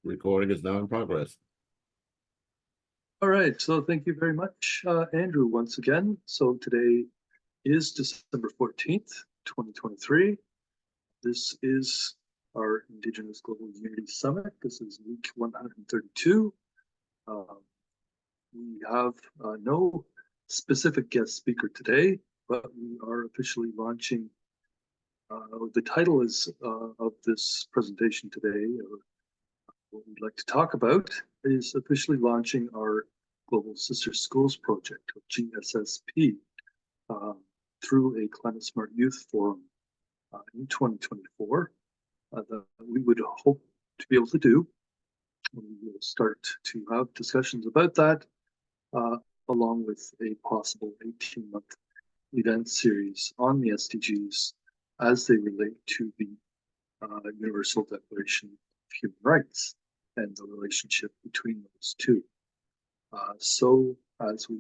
Recording is now in progress. All right, so thank you very much, Andrew, once again. So today is December 14th, 2023. This is our Indigenous Global Unity Summit. This is week 132. We have no specific guest speaker today, but we are officially launching, the title is of this presentation today, or what we'd like to talk about, is officially launching our Global Sister Schools project, or GSSP, through a Climate Smart Youth Forum in 2024 that we would hope to be able to do. We will start to have discussions about that, along with a possible 18-month event series on the SDGs as they relate to the Universal Declaration of Human Rights and the relationship between those two. So as we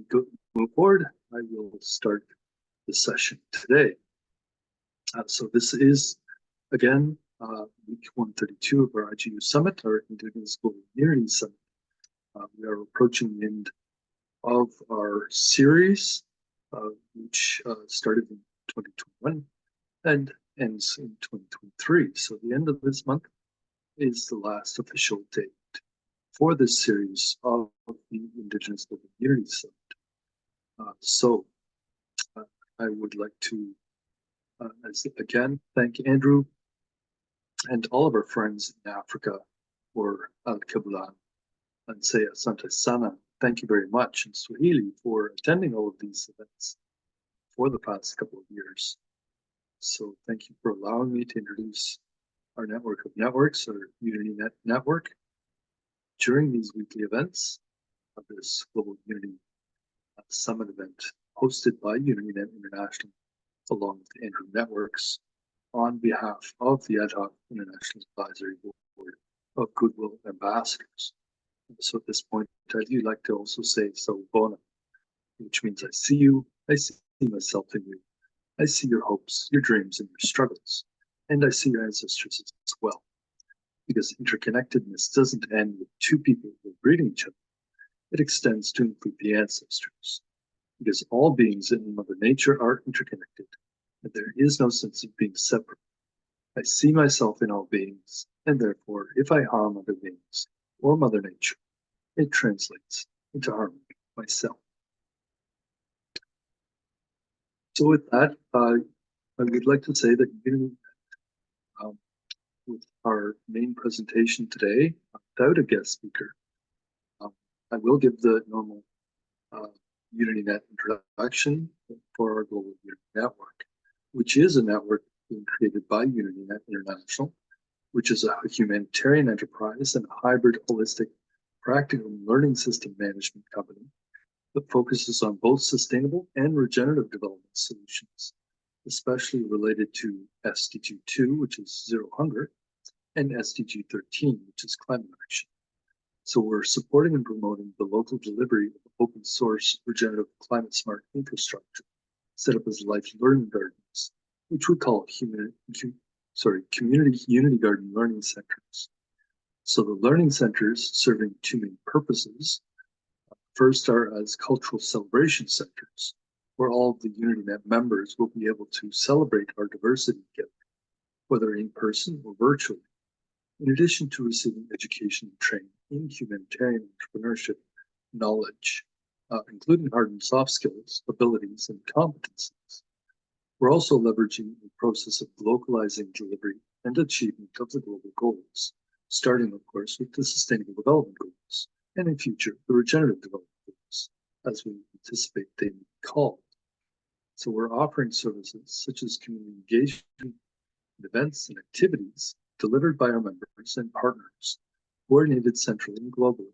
move forward, I will start the session today. So this is, again, week 132 of our IGU Summit, our Indigenous Global Unity Summit. We are approaching the end of our series, which started in 2021 and ends in 2023. So the end of this month is the last official date for this series of the Indigenous Global Unity Summit. So I would like to, again, thank Andrew and all of our friends in Africa for Al-Kiblan and say Asante Sana. Thank you very much in Swahili for attending all of these events for the past couple of years. So thank you for allowing me to introduce our network of networks, our UnityNet network, during these weekly events of this Global Unity Summit event hosted by UnityNet International, along with Andrew Networks, on behalf of the Ad hoc International Advisory Board of Goodwill Ambassadors. So at this point, I do like to also say Sawubona, which means I see you, I see myself in you, I see your hopes, your dreams, and your struggles, and I see your ancestors as well. Because interconnectedness doesn't end with two people who are greeting each other. It extends to include the ancestors. Because all beings in Mother Nature are interconnected, and there is no sense of being separate. I see myself in all beings, and therefore, if I harm other beings or Mother Nature, it translates into harming myself. So with that, I would like to say that with our main presentation today, without a guest speaker, I will give the normal UnityNet introduction for our Global Unity Network, which is a network being created by UnityNet International, which is a humanitarian enterprise and a hybrid, holistic, practical learning system management company that focuses on both sustainable and regenerative development solutions, especially related to SDG 2, which is Zero Hunger, and SDG 13, which is climate action. So we're supporting and promoting the local delivery of open source regenerative climate smart infrastructure set up as life learning gardens, which we call community unity garden learning centers. So the learning centers serving two main purposes. First are as cultural celebration centers, where all of the UnityNet members will be able to celebrate our diversity together, whether in person or virtually, in addition to receiving education and training in humanitarian entrepreneurship knowledge, including hard and soft skills, abilities, and competencies. We're also leveraging the process of localizing delivery and achievement of the global goals, starting, of course, with the Sustainable Development Goals, and in future, the Regenerative Development Goals, as we anticipate they may be called. So we're offering services such as community engagement, events, and activities delivered by our members and partners, coordinated centrally and globally,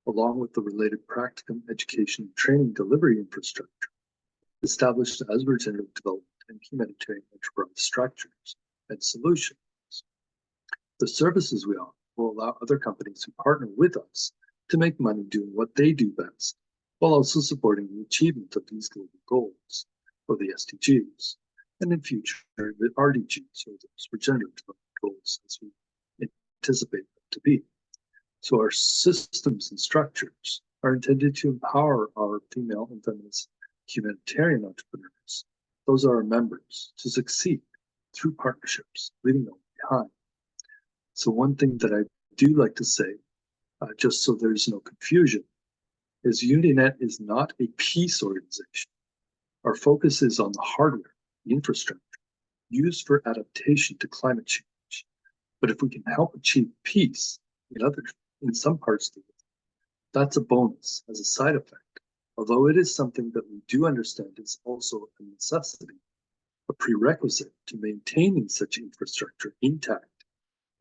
along with the related practicum education and training delivery infrastructure, established as regenerative development and humanitarian enterprise structures and solutions. The services we offer will allow other companies who partner with us to make money doing what they do best, while also supporting the achievement of these global goals, or the SDGs, and in future, the RDGs, or those regenerative development goals, as we anticipate them to be. So our systems and structures are intended to empower our female and feminist humanitarian entrepreneurs. Those are our members to succeed through partnerships, leaving no one behind. So one thing that I do like to say, just so there's no confusion, is UnityNet is not a peace organization. Our focus is on the hardware, the infrastructure, used for adaptation to climate change. But if we can help achieve peace in some parts of the world, that's a bonus as a side effect, although it is something that we do understand is also a necessity, a prerequisite to maintaining such infrastructure intact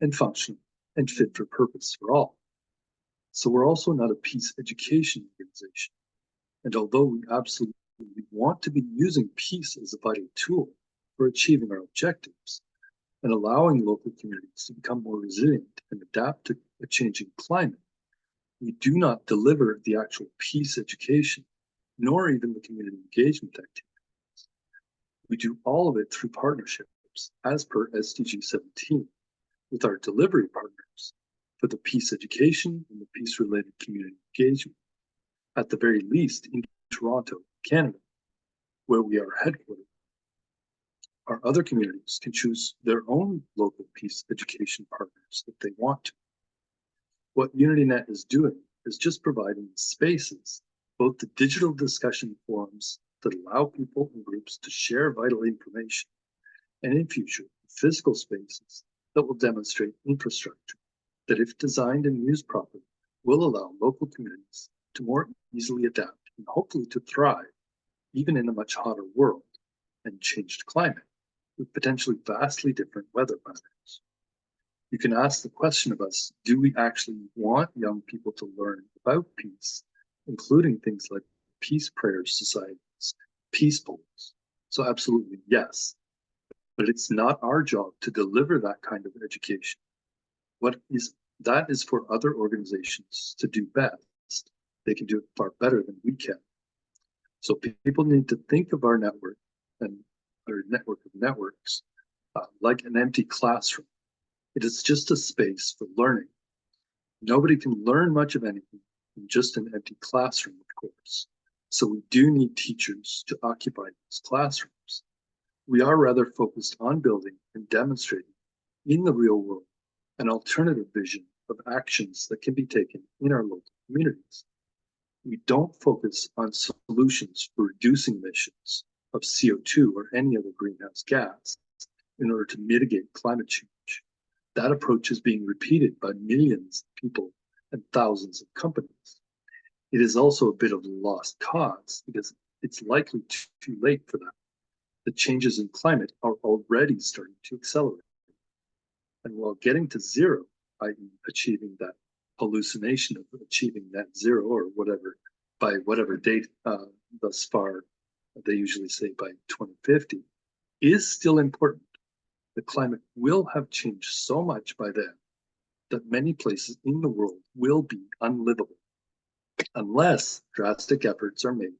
and functional and fit for purpose for all. So we're also not a peace education organization. And although we absolutely want to be using peace as a vital tool for achieving our objectives and allowing local communities to become more resilient and adapt to a changing climate, we do not deliver the actual peace education, nor even the community engagement activities. We do all of it through partnerships, as per SDG 17, with our delivery partners for the peace education and the peace-related community engagement, at the very least in Toronto, Canada, where we are headquartered. Our other communities can choose their own local peace education partners if they want to. What UnityNet is doing is just providing spaces, both the digital discussion forums that allow people and groups to share vital information, and in future, physical spaces that will demonstrate infrastructure that, if designed and used properly, will allow local communities to more easily adapt and hopefully to thrive, even in a much hotter world and changed climate with potentially vastly different weather patterns. You can ask the question of us, do we actually want young people to learn about peace, including things like peace prayer societies, peace bowls? So absolutely yes, but it's not our job to deliver that kind of education. That is for other organizations to do best. They can do it far better than we can. So people need to think of our network and our network of networks like an empty classroom. It is just a space for learning. Nobody can learn much of anything in just an empty classroom, of course. So we do need teachers to occupy those classrooms. We are rather focused on building and demonstrating in the real world an alternative vision of actions that can be taken in our local communities. We don't focus on solutions for reducing emissions of CO2 or any other greenhouse gas in order to mitigate climate change. That approach is being repeated by millions of people and thousands of companies. It is also a bit of a lost cause because it's likely too late for that. The changes in climate are already starting to accelerate. And while getting to zero, i.e. achieving that hallucination of achieving net zero or whatever, by whatever date thus far, they usually say by 2050, is still important. The climate will have changed so much by then that many places in the world will be unlivable unless drastic efforts are made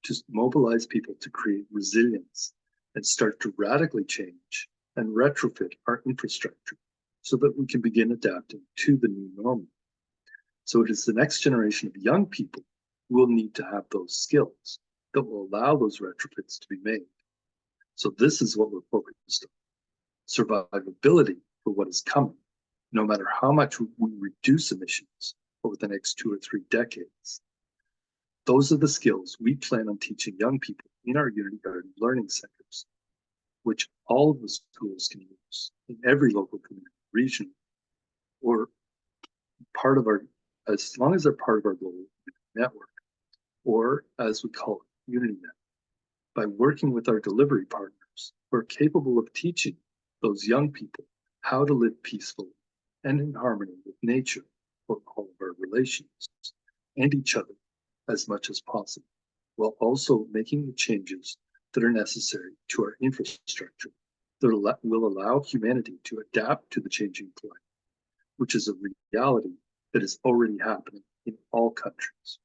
to mobilize people to create resilience and start to radically change and retrofit our infrastructure so that we can begin adapting to the new normal. So it is the next generation of young people who will need to have those skills that will allow those retrofits to be made. So this is what we're focused on. Survivability for what is coming, no matter how much we reduce emissions over the next 2 or 3 decades. Those are the skills we plan on teaching young people in our Unity Garden learning centers, which all of the schools can use in every local community, region, or part of our, as long as they're part of our global network, or as we call it, UnityNet, by working with our delivery partners who are capable of teaching those young people how to live peacefully and in harmony with nature for all of our relations and each other as much as possible, while also making the changes that are necessary to our infrastructure that will allow humanity to adapt to the changing climate, which is a reality that is already happening in all countries,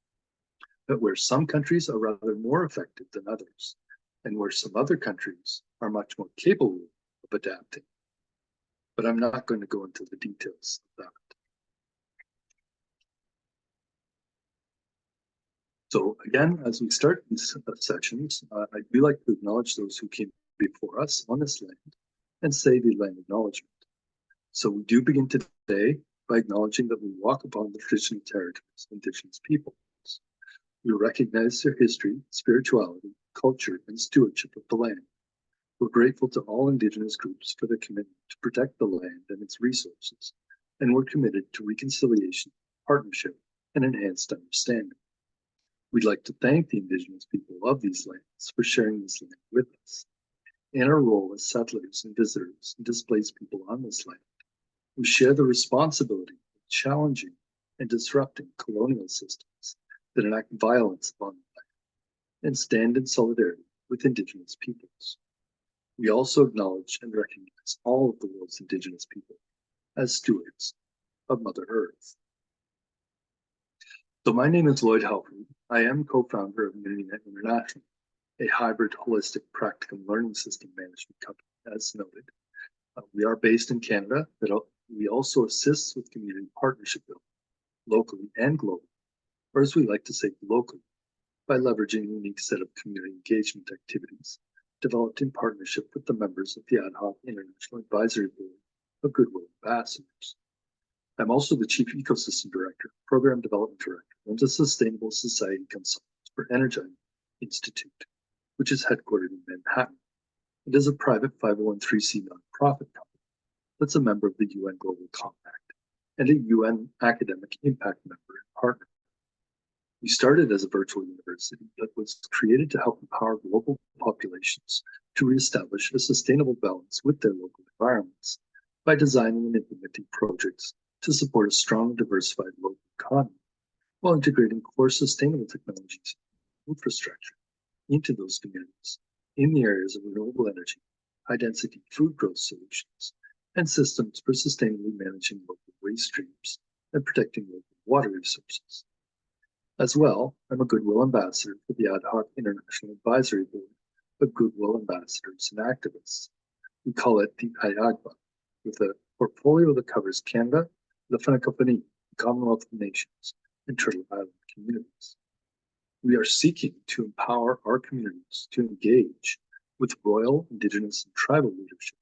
but where some countries are rather more affected than others, and where some other countries are much more capable of adapting. But I'm not going to go into the details of that. So again, as we start these sessions, I do like to acknowledge those who came before us on this land and say the land acknowledgement. So we do begin today by acknowledging that we walk upon the traditional territories of Indigenous peoples. We recognize their history, spirituality, culture, and stewardship of the land. We're grateful to all Indigenous groups for their commitment to protect the land and its resources, and we're committed to reconciliation, partnership, and enhanced understanding. We'd like to thank the Indigenous people of these lands for sharing this land with us. In our role as settlers and visitors and displaced people on this land, we share the responsibility of challenging and disrupting colonial systems that enact violence upon the land and stand in solidarity with Indigenous peoples. We also acknowledge and recognize all of the world's Indigenous people as stewards of Mother Earth. So my name is Lloyd Halford. I am co-founder of UnityNet International, a hybrid holistic practicum learning system management company, as noted. We are based in Canada, but we also assist with community partnership building, locally and globally, or as we like to say, locally, by leveraging a unique set of community engagement activities developed in partnership with the members of the AHIABGA International Advisory Board of Goodwill Ambassadors. I'm also the Chief Ecosystem Director, Program Development Director, and a Sustainable Society Consultant for Energy Institute, which is headquartered in Manhattan. It is a private 501(c)(3) nonprofit company that's a member of the UN Global Compact and a UN Academic Impact Member and partner. We started as a virtual university that was created to help empower global populations to reestablish a sustainable balance with their local environments by designing and implementing projects to support a strong, diversified local economy while integrating core sustainable technologies and infrastructure into those communities in the areas of renewable energy, high-density food growth solutions, and systems for sustainably managing local waste streams and protecting local water resources. As well, I'm a Goodwill Ambassador for the AHIABGA International Advisory Board of Goodwill Ambassadors and Activists. We call it the AHIABGA, with a portfolio that covers Canada, the Francophonie, the Commonwealth of Nations, and Turtle Island communities. We are seeking to empower our communities to engage with royal, Indigenous, and tribal leadership,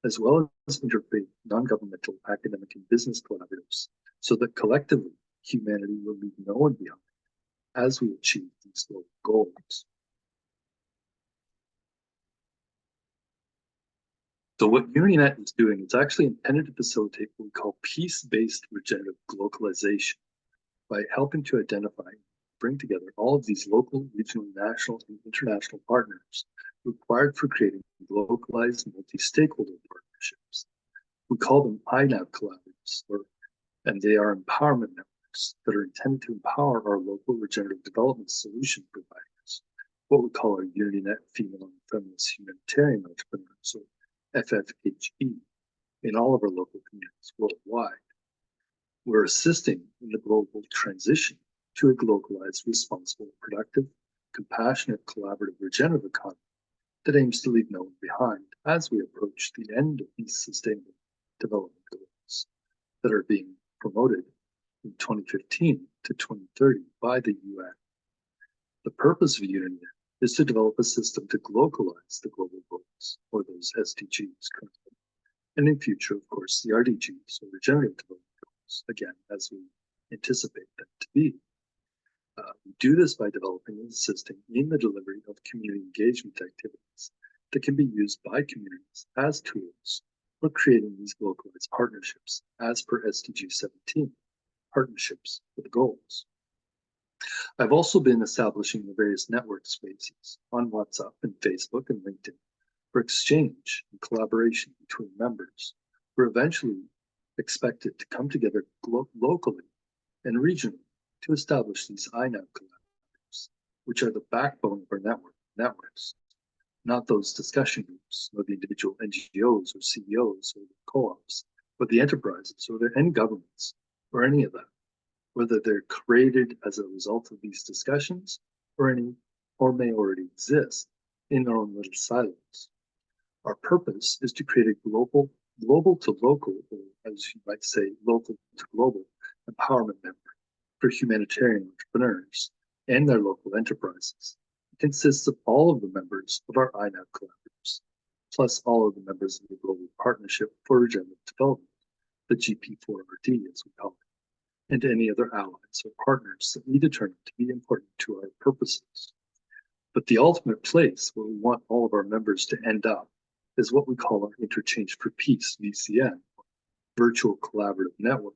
as well as interfaith, non-governmental, academic, and business collaboratives, so that collectively humanity will leave no one behind as we achieve these global goals. So what UnityNet is doing is actually intended to facilitate what we call peace-based regenerative globalization by helping to identify and bring together all of these local, regional, national, and international partners required for creating localized multi-stakeholder partnerships. We call them INAV collaboratives, and they are empowerment networks that are intended to empower our local regenerative development solution providers, what we call our UnityNet Female and Feminist Humanitarian Entrepreneurs, or FFHE, in all of our local communities worldwide. We're assisting in the global transition to a globalized, responsible, productive, compassionate, collaborative, regenerative economy that aims to leave no one behind as we approach the end of these sustainable development goals that are being promoted from 2015 to 2030 by the UN. The purpose of UnityNet is to develop a system to globalize the global goals, or those SDGs currently, and in future, of course, the RDGs, or regenerative development goals, again, as we anticipate them to be. We do this by developing and assisting in the delivery of community engagement activities that can be used by communities as tools for creating these localized partnerships as per SDG 17, partnerships with goals. I've also been establishing the various network spaces on WhatsApp and Facebook and LinkedIn for exchange and collaboration between members who are eventually expected to come together locally and regionally to establish these INAV collaboratives, which are the backbone of our networks, not those discussion groups, or the individual NGOs or CEOs or the co-ops, but the enterprises or the end governments, or any of that, whether they're created as a result of these discussions or may already exist in their own little silos. Our purpose is to create a global to local, or as you might say, local to global empowerment network for humanitarian entrepreneurs and their local enterprises. It consists of all of the members of our INAP collaboratives, plus all of the members of the Global Partnership for Regenerative Development, the GP4RD as we call it, and any other allies or partners that we determine to be important to our purposes. But the ultimate place where we want all of our members to end up is what we call our Interchange for Peace, VCN, virtual collaborative network,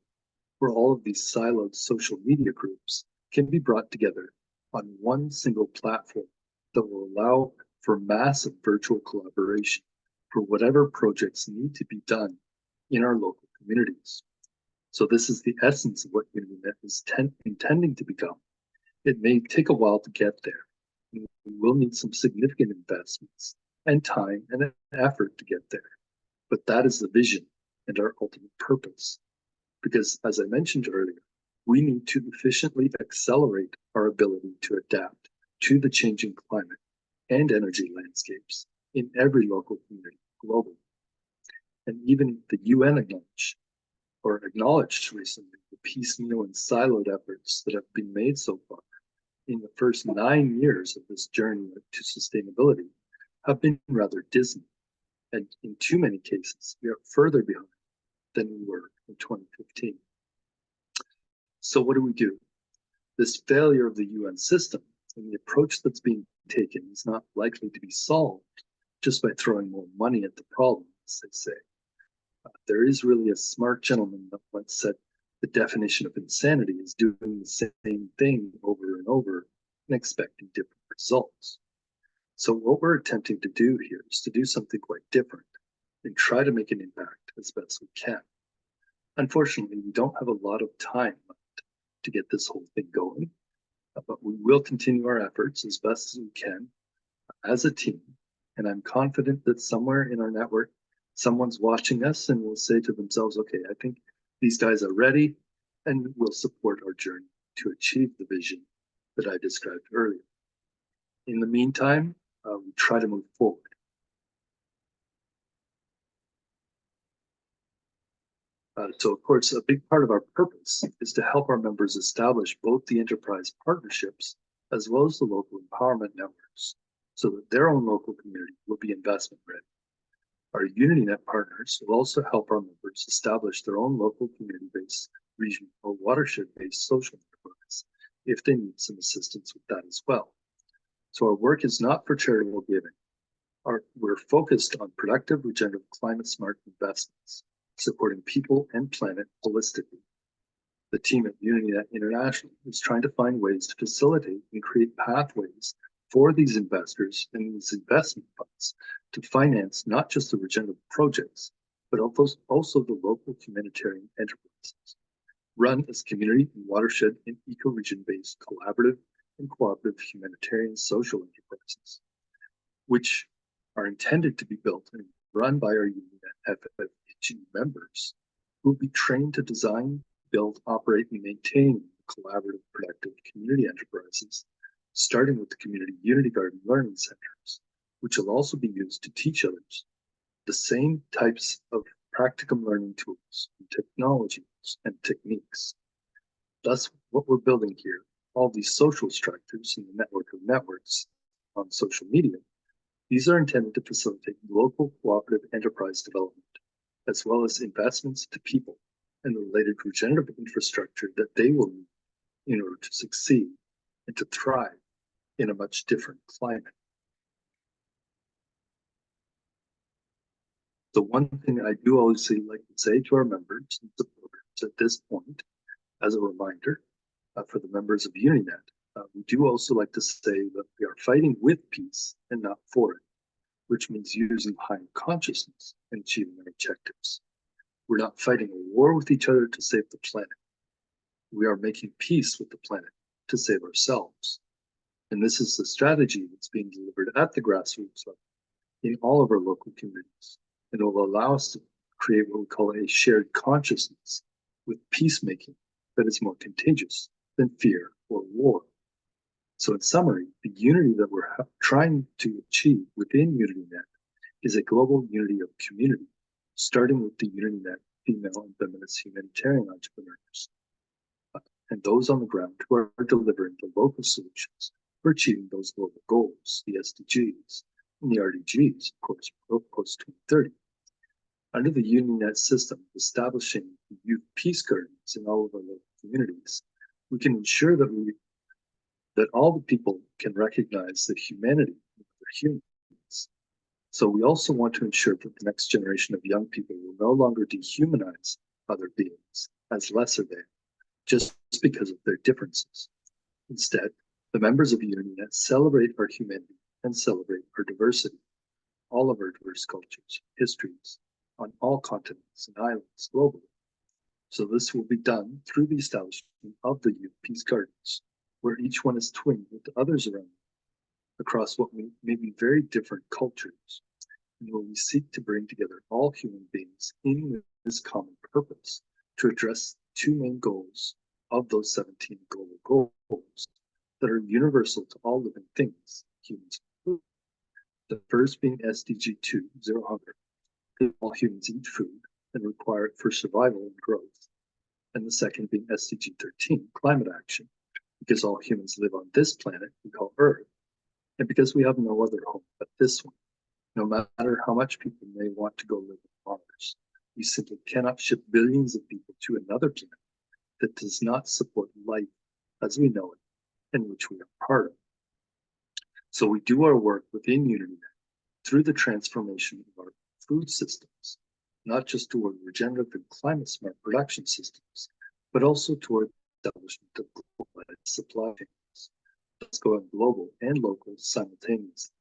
where all of these siloed social media groups can be brought together on one single platform that will allow for massive virtual collaboration for whatever projects need to be done in our local communities. So this is the essence of what UnityNet is intending to become. It may take a while to get there. We will need some significant investments and time and effort to get there. But that is the vision and our ultimate purpose. Because as I mentioned earlier, we need to efficiently accelerate our ability to adapt to the changing climate and energy landscapes in every local community globally. And even the UN acknowledged recently the piecemeal and siloed efforts that have been made so far in the first 9 years of this journey to sustainability have been rather dismal. And in too many cases, we are further behind than we were in 2015. So what do? This failure of the UN system and the approach that's being taken is not likely to be solved just by throwing more money at the problem, as they say. There is really a smart gentleman that once said the definition of insanity is doing the same thing over and over and expecting different results. So what we're attempting to do here is to do something quite different and try to make an impact as best we can. Unfortunately, we don't have a lot of time left to get this whole thing going, but we will continue our efforts as best as we can as a team. And I'm confident that somewhere in our network, someone's watching us and will say to themselves, okay, I think these guys are ready and will support our journey to achieve the vision that I described earlier. In the meantime, we try to move forward. So of course, a big part of our purpose is to help our members establish both the enterprise partnerships as well as the local empowerment networks so that their own local community will be investment ready. Our UnityNet partners will also help our members establish their own local community-based, regional, or watershed-based social enterprise if they need some assistance with that as well. So our work is not for charitable giving. We're focused on productive, regenerative, climate-smart investments, supporting people and planet holistically. The team at UnityNet International is trying to find ways to facilitate and create pathways for these investors and these investment funds to finance not just the regenerative projects, but also the local humanitarian enterprises, run as community and watershed and ecoregion-based collaborative and cooperative humanitarian social enterprises, which are intended to be built and run by our UnityNet FFG members, who will be trained to design, build, operate, and maintain collaborative, productive community enterprises, starting with the community Unity Garden Learning Centers, which will also be used to teach others the same types of practicum learning tools, and technologies, and techniques. Thus, what we're building here, all these social structures in the network of networks on social media, these are intended to facilitate local cooperative enterprise development, as well as investments to people and the related regenerative infrastructure that they will need in order to succeed and to thrive in a much different climate. The one thing I do always like to say to our members and supporters at this point, as a reminder for the members of UnityNet, we do also like to say that we are fighting with peace and not for it, which means using higher consciousness in achieving our objectives. We're not fighting a war with each other to save the planet. We are making peace with the planet to save ourselves. And this is the strategy that's being delivered at the grassroots level in all of our local communities. And it will allow us to create what we call a shared consciousness with peacemaking that is more contagious than fear or war. So in summary, the unity that we're trying to achieve within UnityNet is a global unity of community, starting with the UnityNet female and feminist humanitarian entrepreneurs. and those on the ground who are delivering the local solutions for achieving those global goals, the SDGs, and the RDGs, of course, post-2030. Under the UnityNet system, establishing youth peace gardens in all of our local communities, we can ensure that all the people can recognize the humanity of their humans. So we also want to ensure that the next generation of young people will no longer dehumanize other beings as lesser than, just because of their differences. Instead, the members of UnityNet celebrate our humanity and celebrate our diversity, all of our diverse cultures, histories, on all continents and islands globally. So this will be done through the establishment of the Youth Peace Gardens, where each one is twinned with others around across what may be very different cultures, and where we seek to bring together all human beings in this common purpose to address two main goals of those 17 global goals that are universal to all living things, humans. The first being SDG 2, zero hunger. All humans eat food and require it for survival and growth. And the second being SDG 13, climate action, because all humans live on this planet we call Earth, and because we have no other home but this one. No matter how much people may want to go live on Mars, we simply cannot ship billions of people to another planet that does not support life as we know it and which we are part of. So we do our work within UnityNet through the transformation of our food systems, not just toward regenerative and climate smart production systems, but also toward the establishment of global supply chains, that's going global and local simultaneously.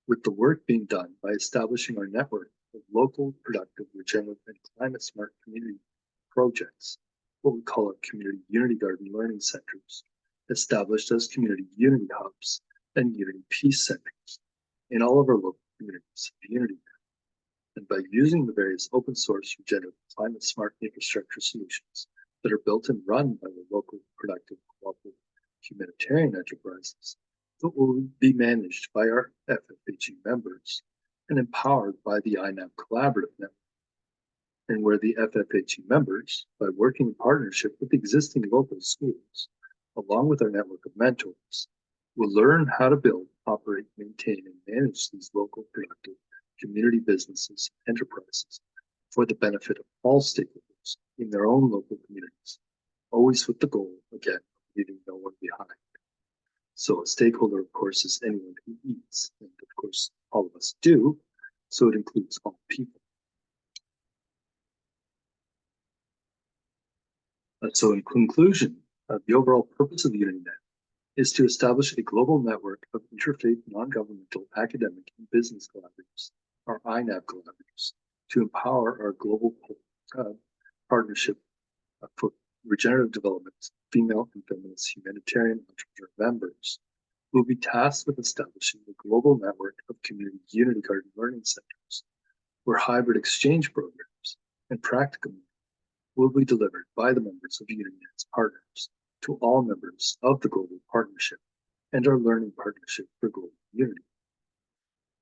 With the work being done by establishing our network of local, productive, regenerative, and climate smart community projects, what we call our community Unity Garden Learning Centers, established as community Unity Hubs and Unity Peace Centers in all of our local communities of UnityNet. And by using the various open source regenerative climate smart infrastructure solutions that are built and run by the local productive cooperative humanitarian enterprises that will be managed by our FFHE members and empowered by the INAB Collaborative Network, and where the FFHE members, by working in partnership with existing local schools, along with our network of mentors, will learn how to build, operate, maintain, and manage these local productive community businesses, enterprises, for the benefit of all stakeholders in their own local communities, always with the goal, again, of leaving no one behind. So a stakeholder, of course, is anyone who eats, and of course, all of us do, so it includes all people. So in conclusion, the overall purpose of UnityNet is to establish a global network of interfaith, non-governmental, academic, and business collaborators, our INAB collaborators, to empower our global partnership for regenerative development, female and feminist humanitarian entrepreneur members, who will be tasked with establishing a global network of community Unity Garden Learning Centers, where hybrid exchange programs and practicum will be delivered by the members of UnityNet's partners to all members of the global partnership and our learning partnership for global unity,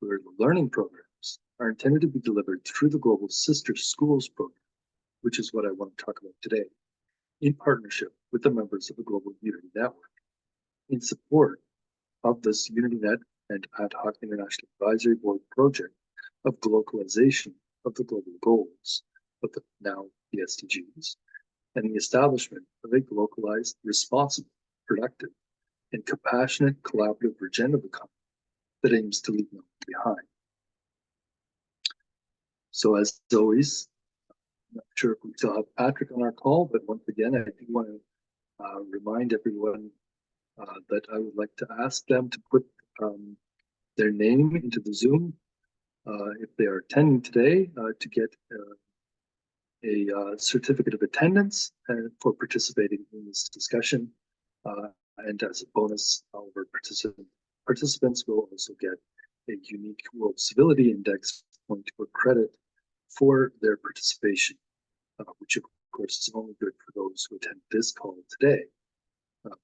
where the learning programs are intended to be delivered through the Global Sister Schools program, which is what I want to talk about today, in partnership with the members of the Global Unity Network, in support of this UnityNet and Ad Hoc International Advisory Board project of globalization of the global goals of the now the SDGs, and the establishment of a localized, responsible, productive, and compassionate collaborative regenerative economy that aims to leave no one behind. So as always, I'm not sure if we still have Patrick on our call, but once again, I do want to remind everyone that I would like to ask them to put their name into the Zoom if they are attending today to get a certificate of attendance for participating in this discussion. And as a bonus, all of our participants will also get a unique World Civility Index point or credit for their participation, which of course is only good for those who attend this call today.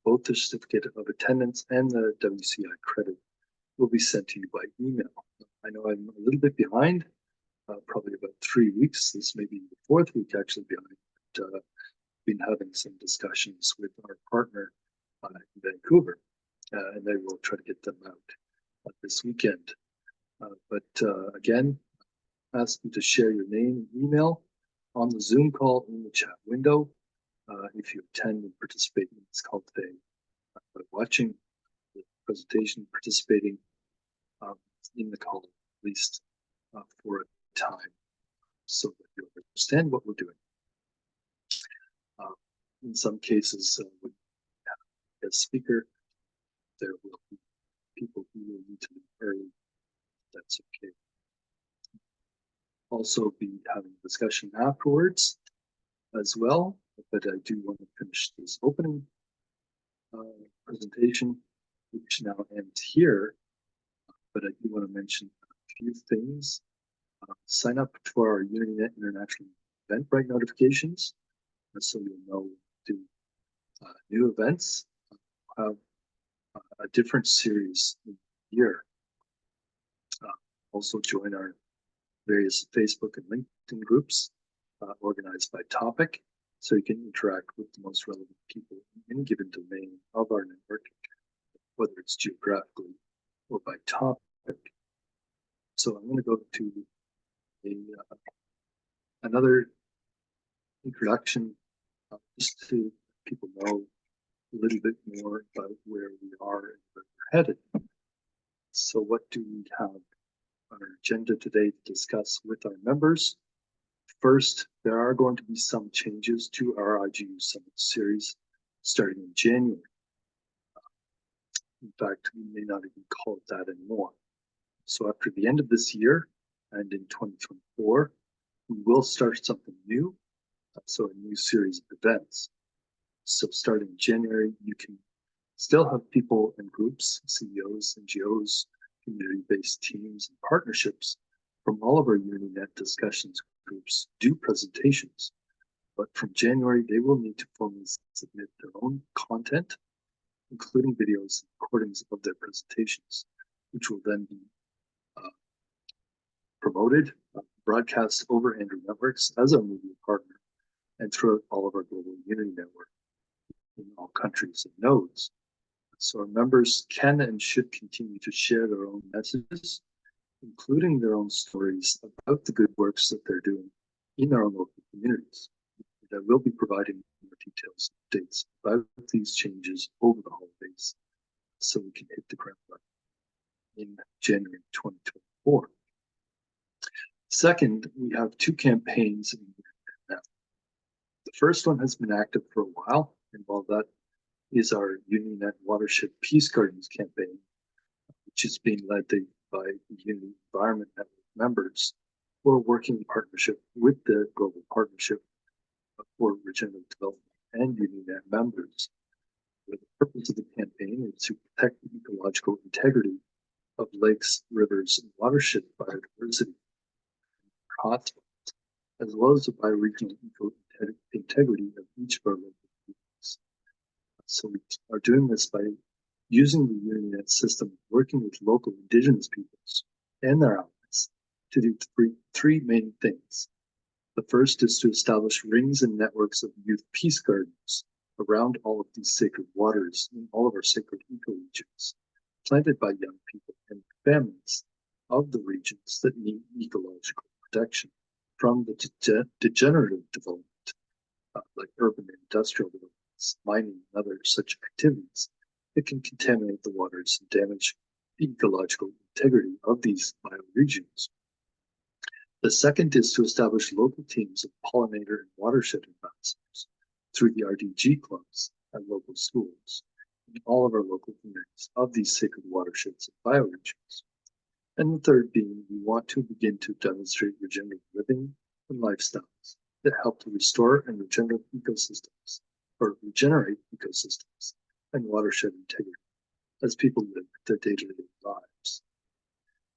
Both the certificate of attendance and the WCI credit will be sent to you by email. I know I'm a little bit behind, probably about 3 weeks. This may be the 4th week actually behind. But, been having some discussions with our partner in Vancouver, and they will try to get them out this weekend. Again, ask you to share your name and email on the Zoom call in the chat window if you attend and participate in this call today by watching the presentation, participating in the call at least for a time so that you'll understand what we're doing. In some cases, when you have a speaker, there will be people who will need to leave early. That's okay. Also be having a discussion afterwards as well, but I do want to finish this opening presentation, which now ends here. But I do want to mention a few things. Sign up for our UnityNet International Eventbrite notifications, so you'll know do new events. Have a different series in the year. Also join our various Facebook and LinkedIn groups organized by topic, so you can interact with the most relevant people in any given domain of our network, whether it's geographically or by topic. So I'm going to go to another introduction just to people know a little bit more about where we are and where we're headed. So what do we have on our agenda today to discuss with our members? First, there are going to be some changes to our IGU Summit series starting in January. In fact, we may not even call it that anymore. So after the end of this year and in 2024, we will start something new, so a new series of events. So starting in January, you can still have people and groups, CEOs, NGOs, community-based teams and partnerships from all of our UnityNet discussions groups do presentations. But from January, they will need to formally submit their own content, including videos and recordings of their presentations, which will then be promoted, broadcast over Andrew Networks as our media partner, and throughout all of our global Unity network in all countries and nodes. So our members can and should continue to share their own messages, including their own stories about the good works that they're doing in our own local communities. And I will be providing more details and updates about these changes over the holidays so we can hit the ground running in January 2024. Second, we have two campaigns in now. The first one has been active for a while, and while that is our UnityNet Watershed Peace Gardens campaign, which is being led by the Unity Environment Network members who are working in partnership with the Global Partnership for Regenerative Development and UnityNet members. The purpose of the campaign is to protect the ecological integrity of lakes, rivers, and watershed biodiversity hotspots, as well as the bioregional integrity of each of our local communities. So we are doing this by using the UnityNet system, working with local Indigenous peoples and their allies to do three main things. The first is to establish rings and networks of youth peace gardens around all of these sacred waters in all of our sacred ecoregions, planted by young people and families of the regions that need ecological protection from the degenerative development, like urban and industrial developments, mining, and other such activities that can contaminate the waters and damage the ecological integrity of these bioregions. The second is to establish local teams of pollinator and watershed ambassadors through the RDG clubs and local schools in all of our local communities of these sacred watersheds and bioregions. And the third being, we want to begin to demonstrate regenerative living and lifestyles that help to restore and regenerate ecosystems, or regenerate ecosystems and watershed integrity as people live their day-to-day lives.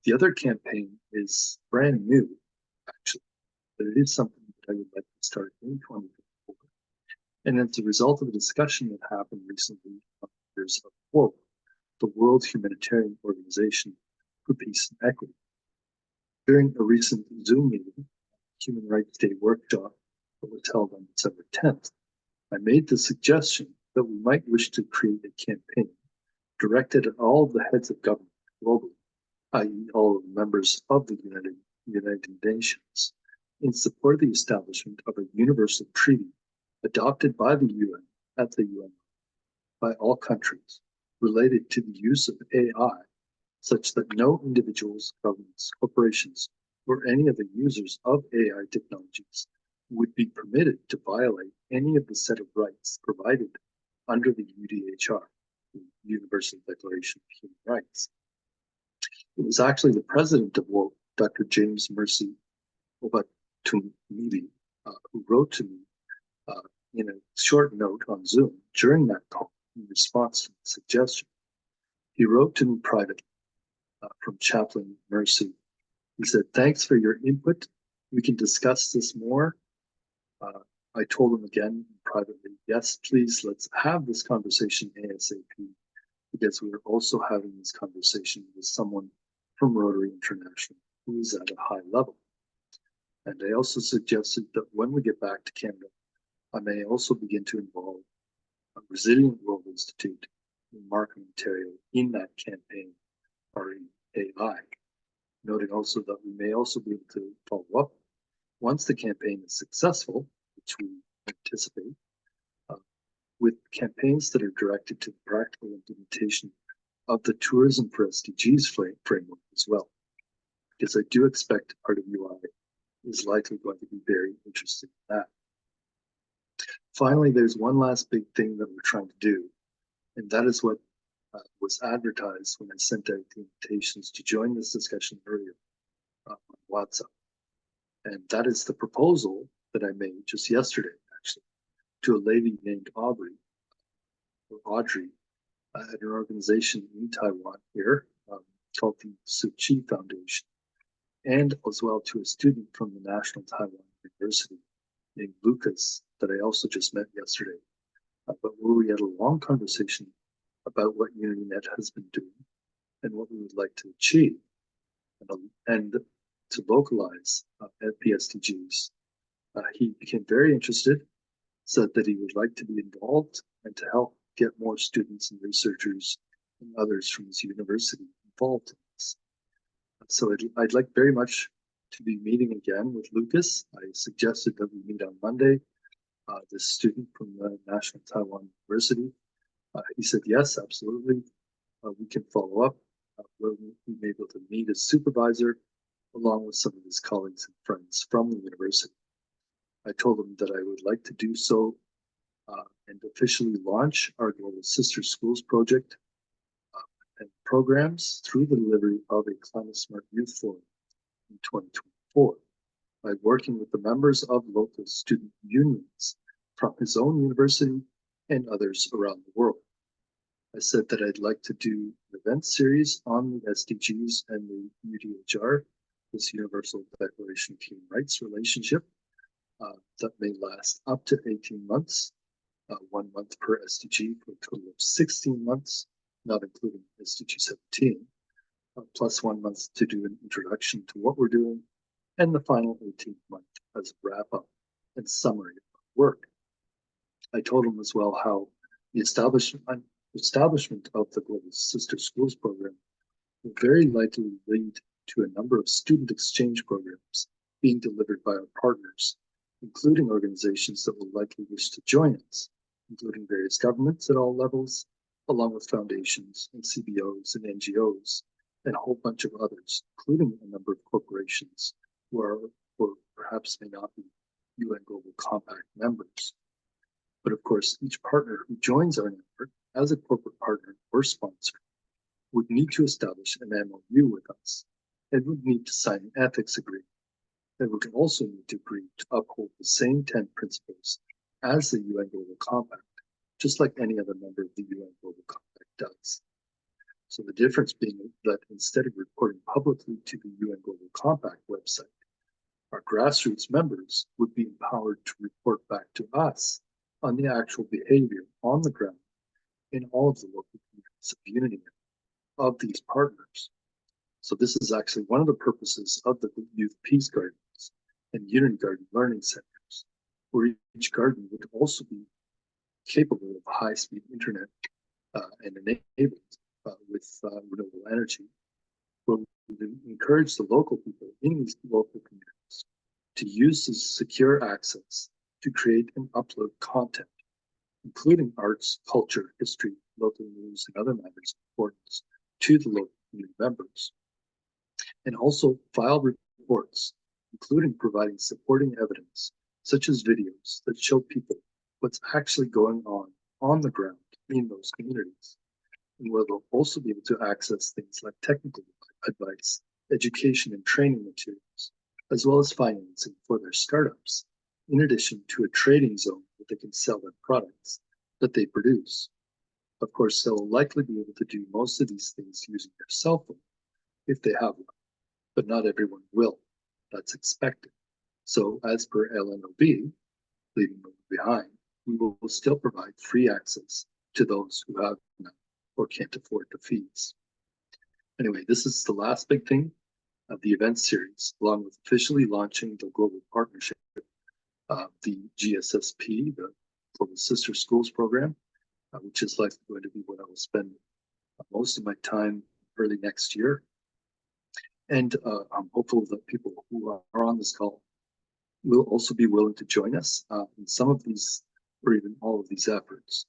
The other campaign is brand new, actually, but it is something that I would like to start in 2024. And it's a result of a discussion that happened recently on years of WHOA, the World Humanitarian Organization for Peace and Equity. During a recent Zoom meeting, Human Rights Day workshop that was held on December 10th, I made the suggestion that we might wish to create a campaign directed at all of the heads of government globally, i.e. all of the members of the United Nations, in support of the establishment of a universal treaty adopted by the UN at the UN by all countries related to the use of AI, such that no individuals, governments, corporations, or any other users of AI technologies would be permitted to violate any of the set of rights provided under the UDHR, the Universal Declaration of Human Rights. It was actually the president of WOTE, Dr. James Mercy Obatumili, who wrote to me in a short note on Zoom during that call in response to the suggestion. He wrote to me privately from Chaplain Mercy. He said, "Thanks for your input. We can discuss this more." I told him again privately, "Yes, please, let's have this conversation ASAP," because we are also having this conversation with someone from Rotary International who is at a high level. And I also suggested that when we get back to Canada, I may also begin to involve a Resilient World Institute in Markham, Ontario, in that campaign, REAI, noting also that we may also be able to follow up once the campaign is successful, which we anticipate, with campaigns that are directed to the practical implementation of the Tourism for SDGs framework as well, because I do expect RWI is likely going to be very interested in that. Finally, there's one last big thing that we're trying to do, and that is what was advertised when I sent out the invitations to join this discussion earlier on WhatsApp. And that is the proposal that I made just yesterday, actually, to a lady named Audrey, at an organization in Taiwan here called the Tzu Chi Foundation, and as well to a student from the National Taiwan University named Lucas that I also just met yesterday, but where we had a long conversation about what UnityNet has been doing and what we would like to achieve and to localize at the SDGs. He became very interested, said that he would like to be involved and to help get more students and researchers and others from his university involved in this. So I'd like very much to be meeting again with Lucas. I suggested that we meet on Monday, this student from the National Taiwan University. He said, yes, absolutely. We can follow up. We'll be able to meet a supervisor along with some of his colleagues and friends from the university. I told him that I would like to do so and officially launch our Global Sister Schools project and programs through the delivery of a Climate Smart Youth Forum in 2024 by working with the members of local student unions from his own university and others around the world. I said that I'd like to do an event series on the SDGs and the UDHR, this Universal Declaration of Human Rights relationship, that may last up to 18 months, 1 month per SDG for a total of 16 months, not including SDG 17, plus 1 month to do an introduction to what we're doing, and the final 18th month as a wrap-up and summary of work. I told him as well how the establishment of the Global Sister Schools program will very likely lead to a number of student exchange programs being delivered by our partners, including organizations that will likely wish to join us, including various governments at all levels, along with foundations and CBOs and NGOs, and a whole bunch of others, including a number of corporations who are or perhaps may not be UN Global Compact members. But of course, each partner who joins our network as a corporate partner or sponsor would need to establish an MOU with us and would need to sign an ethics agreement. And would also need to agree to uphold the same 10 principles as the UN Global Compact, just like any other member of the UN Global Compact does. So the difference being that instead of reporting publicly to the UN Global Compact website, our grassroots members would be empowered to report back to us on the actual behavior on the ground in all of the local communities of UnityNet of these partners. So this is actually one of the purposes of the Youth Peace Gardens and Unity Garden Learning Centers, where each garden would also be capable of high-speed internet and enabled with renewable energy, will encourage the local people in these local communities to use this secure access to create and upload content, including arts, culture, history, local news, and other matters of importance to the local community members, and also file reports, including providing supporting evidence, such as videos that show people what's actually going on the ground in those communities, and where they'll also be able to access things like technical advice, education and training materials, as well as financing for their startups, in addition to a trading zone where they can sell their products that they produce. Of course, they'll likely be able to do most of these things using their cell phone if they have one, but not everyone will. That's expected. So as per LNOB, leaving no one behind, we will still provide free access to those who have none or can't afford the fees. Anyway, this is the last big thing of the event series, along with officially launching the global partnership, the GSSP, the Global Sister Schools Program, which is likely going to be what I will spend most of my time early next year. And I'm hopeful that people who are on this call will also be willing to join us in some of these, or even all of these efforts.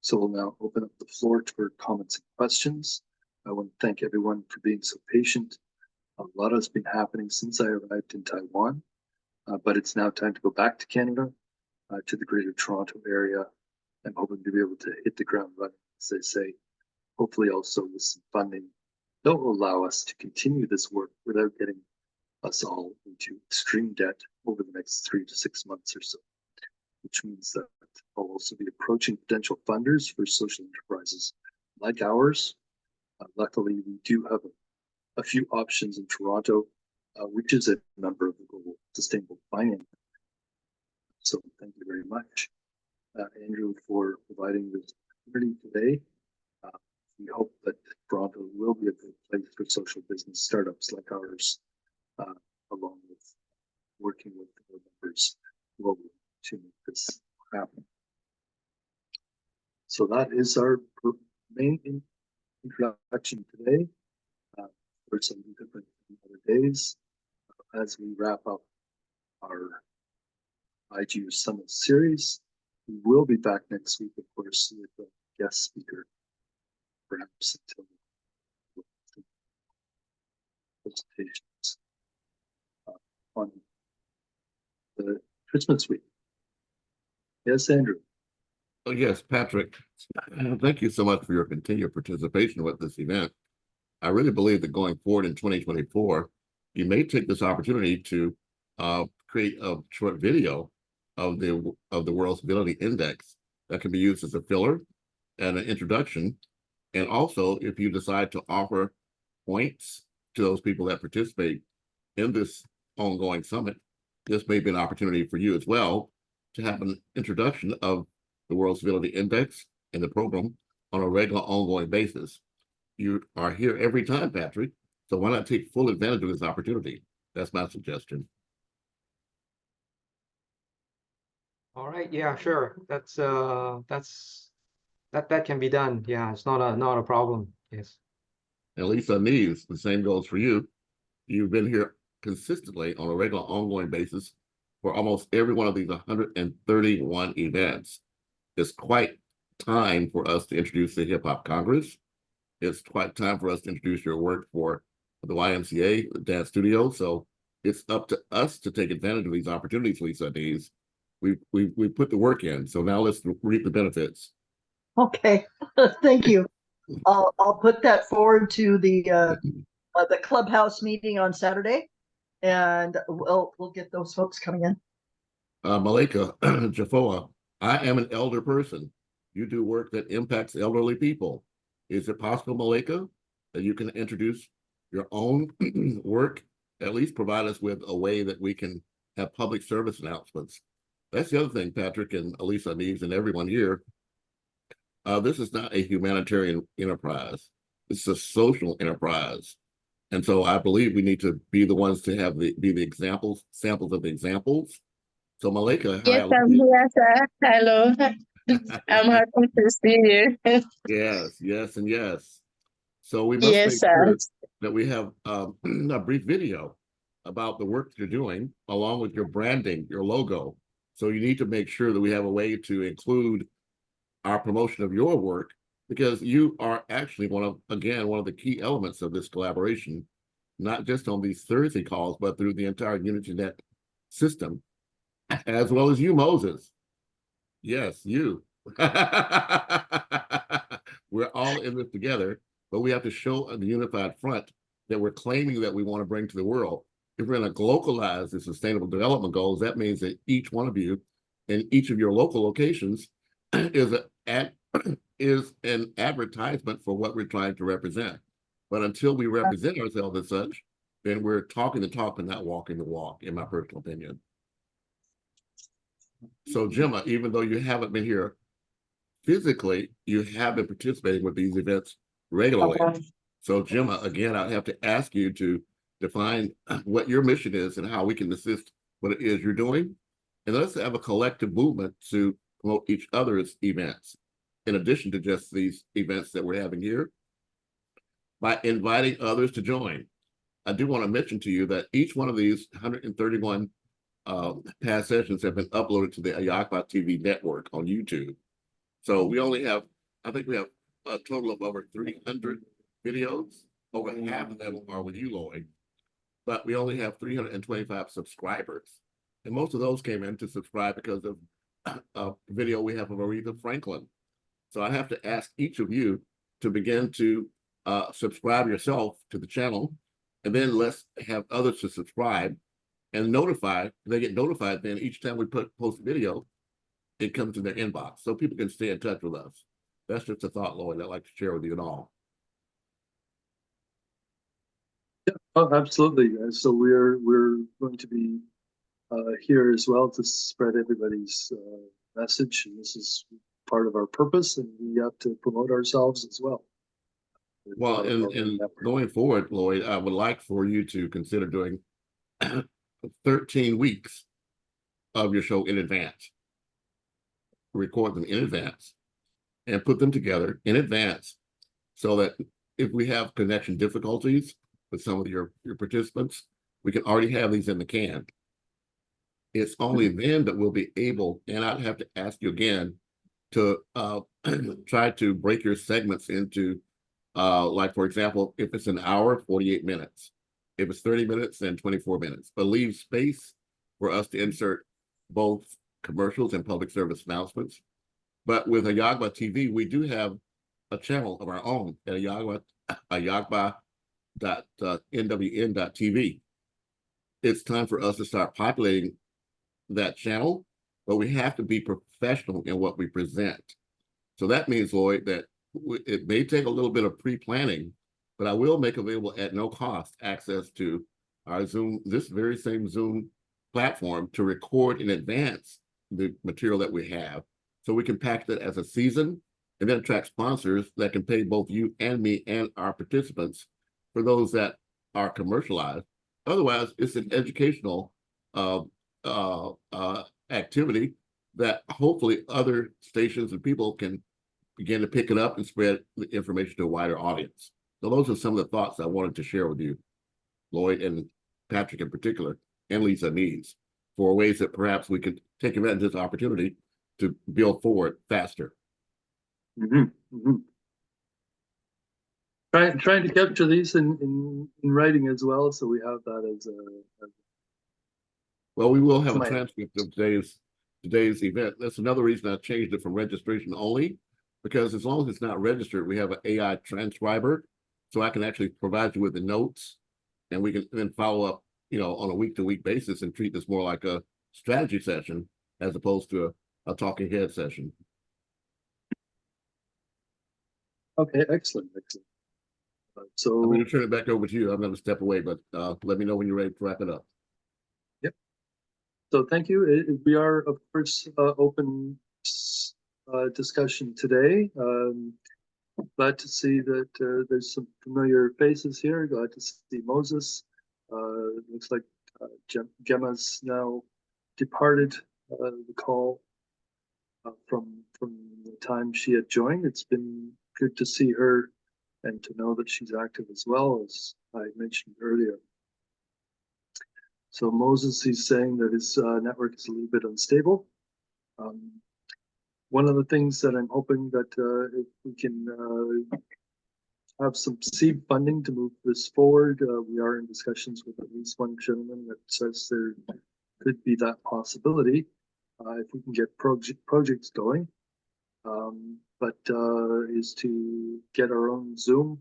So we'll now open up the floor for comments and questions. I want to thank everyone for being so patient. A lot has been happening since I arrived in Taiwan, but it's now time to go back to Canada, to the Greater Toronto area. I'm hoping to be able to hit the ground running, as they say, hopefully also with some funding that will allow us to continue this work without getting us all into extreme debt over the next 3 to 6 months or so, which means that I'll also be approaching potential funders for social enterprises like ours. Luckily, we do have a few options in Toronto, which is a member of the Global Sustainable Finance. So thank you very much, Andrew, for providing this opportunity today. We hope that Toronto will be a good place for social business startups like ours, along with working with our members globally to make this happen. So that is our main introduction today. For some different other days, as we wrap up our IGU Summit series, we will be back next week, of course, with a guest speaker, perhaps until presentations on the Christmas week. Yes, Andrew. Oh, yes, Patrick. Thank you so much for your continued participation with this event. I really believe that going forward in 2024, you may take this opportunity to create a short video of the World Civility Index that can be used as a filler and an introduction. And also, if you decide to offer points to those people that participate in this ongoing summit, this may be an opportunity for you as well to have an introduction of the World Civility Index and the program on a regular ongoing basis. You are here every time, Patrick, so why not take full advantage of this opportunity? That's my suggestion. All right, yeah, sure. That can be done. Yeah, it's not a problem. Yes. At least on these, the same goes for you. You've been here consistently on a regular ongoing basis for almost every one of these 131 events. It's quite time for us to introduce the Hip Hop Congress. It's quite time for us to introduce your work for the YMCA, the Dance Studio. So it's up to us to take advantage of these opportunities, Lisa. We put the work in. So now let's reap the benefits. Okay, thank you. I'll put that forward to the clubhouse meeting on Saturday, and we'll get those folks coming in. Malika Jafoa, I am an elder person. You do work that impacts elderly people. Is it possible, Malika, that you can introduce your own work, at least provide us with a way that we can have public service announcements? That's the other thing, Patrick and Elisa Neves and everyone here. This is not a humanitarian enterprise. It's a social enterprise. And so I believe we need to be the ones to have be the samples of the examples. So Malika, yes, I'm here, sir. Hello. I'm happy to see you. Yes, yes, and yes. So we must Yes, make sir. sure that we have a brief video about the work that you're doing, along with your branding, your logo. So you need to make sure that we have a way to include our promotion of your work, because you are actually one of the key elements of this collaboration, not just on these Thursday calls, but through the entire UnityNet system, as well as you, Moses. Yes, you. We're all in this together, but we have to show the unified front that we're claiming that we want to bring to the world. If we're going to localize the sustainable development goals, that means that each one of you in each of your local locations is is an advertisement for what we're trying to represent. But until we represent ourselves as such, then we're talking the talk and not walking the walk, in my personal opinion. So, Gemma, even though you haven't been here physically, you have been participating with these events regularly. So, Gemma, again, I have to ask you to define what your mission is and how we can assist what it is you're doing. And let's have a collective movement to promote each other's events, in addition to just these events that we're having here, by inviting others to join. I do want to mention to you that each one of these 131 past sessions have been uploaded to the AHIABGA-TV network on YouTube. So we only have, I think we have a total of over 300 videos. Over half of them are with you, Lloyd, but we only have 325 subscribers. And most of those came in to subscribe because of a video we have of Aretha Franklin. So I have to ask each of you to begin to subscribe yourself to the channel, and then let's have others to subscribe and notify. They get notified then each time we post a video, it comes in their inbox, so people can stay in touch with us. That's just a thought, Lloyd, I'd like to share with you and all. Yeah, oh, absolutely. So we're going to be here as well to spread everybody's message, and this is part of our purpose, and we have to promote ourselves as well. Well, and going forward, Lloyd, I would like for you to consider doing 13 weeks of your show in advance. Record them in advance and put them together in advance, so that if we have connection difficulties with some of your participants, we can already have these in the can. It's only then that we'll be able, and I'd have to ask you again to try to break your segments into like, for example, if it's an hour, 48 minutes. If it's 30 minutes, then 24 minutes. But leave space for us to insert both commercials and public service announcements. But with AHIABGA-TV, we do have a channel of our own at AHIABGA.nwn.tv. It's time for us to start populating that channel, but we have to be professional in what we present. So that means, Lloyd, that it may take a little bit of pre-planning, but I will make available at no cost access to our Zoom, this very same Zoom platform, to record in advance the material that we have, so we can package it as a season and then attract sponsors that can pay both you and me and our participants for those that are commercialized. Otherwise, it's an educational activity that hopefully other stations and people can begin to pick it up and spread the information to a wider audience. So those are some of the thoughts I wanted to share with you, Lloyd, and Patrick in particular, and Lisa needs, for ways that perhaps we could take advantage of this opportunity to build forward faster. Trying to capture these in writing as well, so we have that as a. Well, we will have a transcript of today's event. That's another reason I changed it from registration only, because as long as it's not registered, we have an AI transcriber, so I can actually provide you with the notes, and we can then follow up, on a week-to-week basis and treat this more like a strategy session as opposed to a talking head session. Okay, excellent. So I'm going to turn it back over to you. I'm going to step away, but let me know when you're ready to wrap it up. Yep. So thank you. We are, of course, open discussion today. Glad to see that there's some familiar faces here. Glad to see Moses. Looks like Gemma's now departed the call. from the time she had joined. It's been good to see her and to know that she's active as well, as I mentioned earlier. So Moses, he's saying that his network is a little bit unstable. One of the things that I'm hoping that if we can have some seed funding to move this forward, we are in discussions with at least one gentleman that says there could be that possibility if we can get projects going. But is to get our own Zoom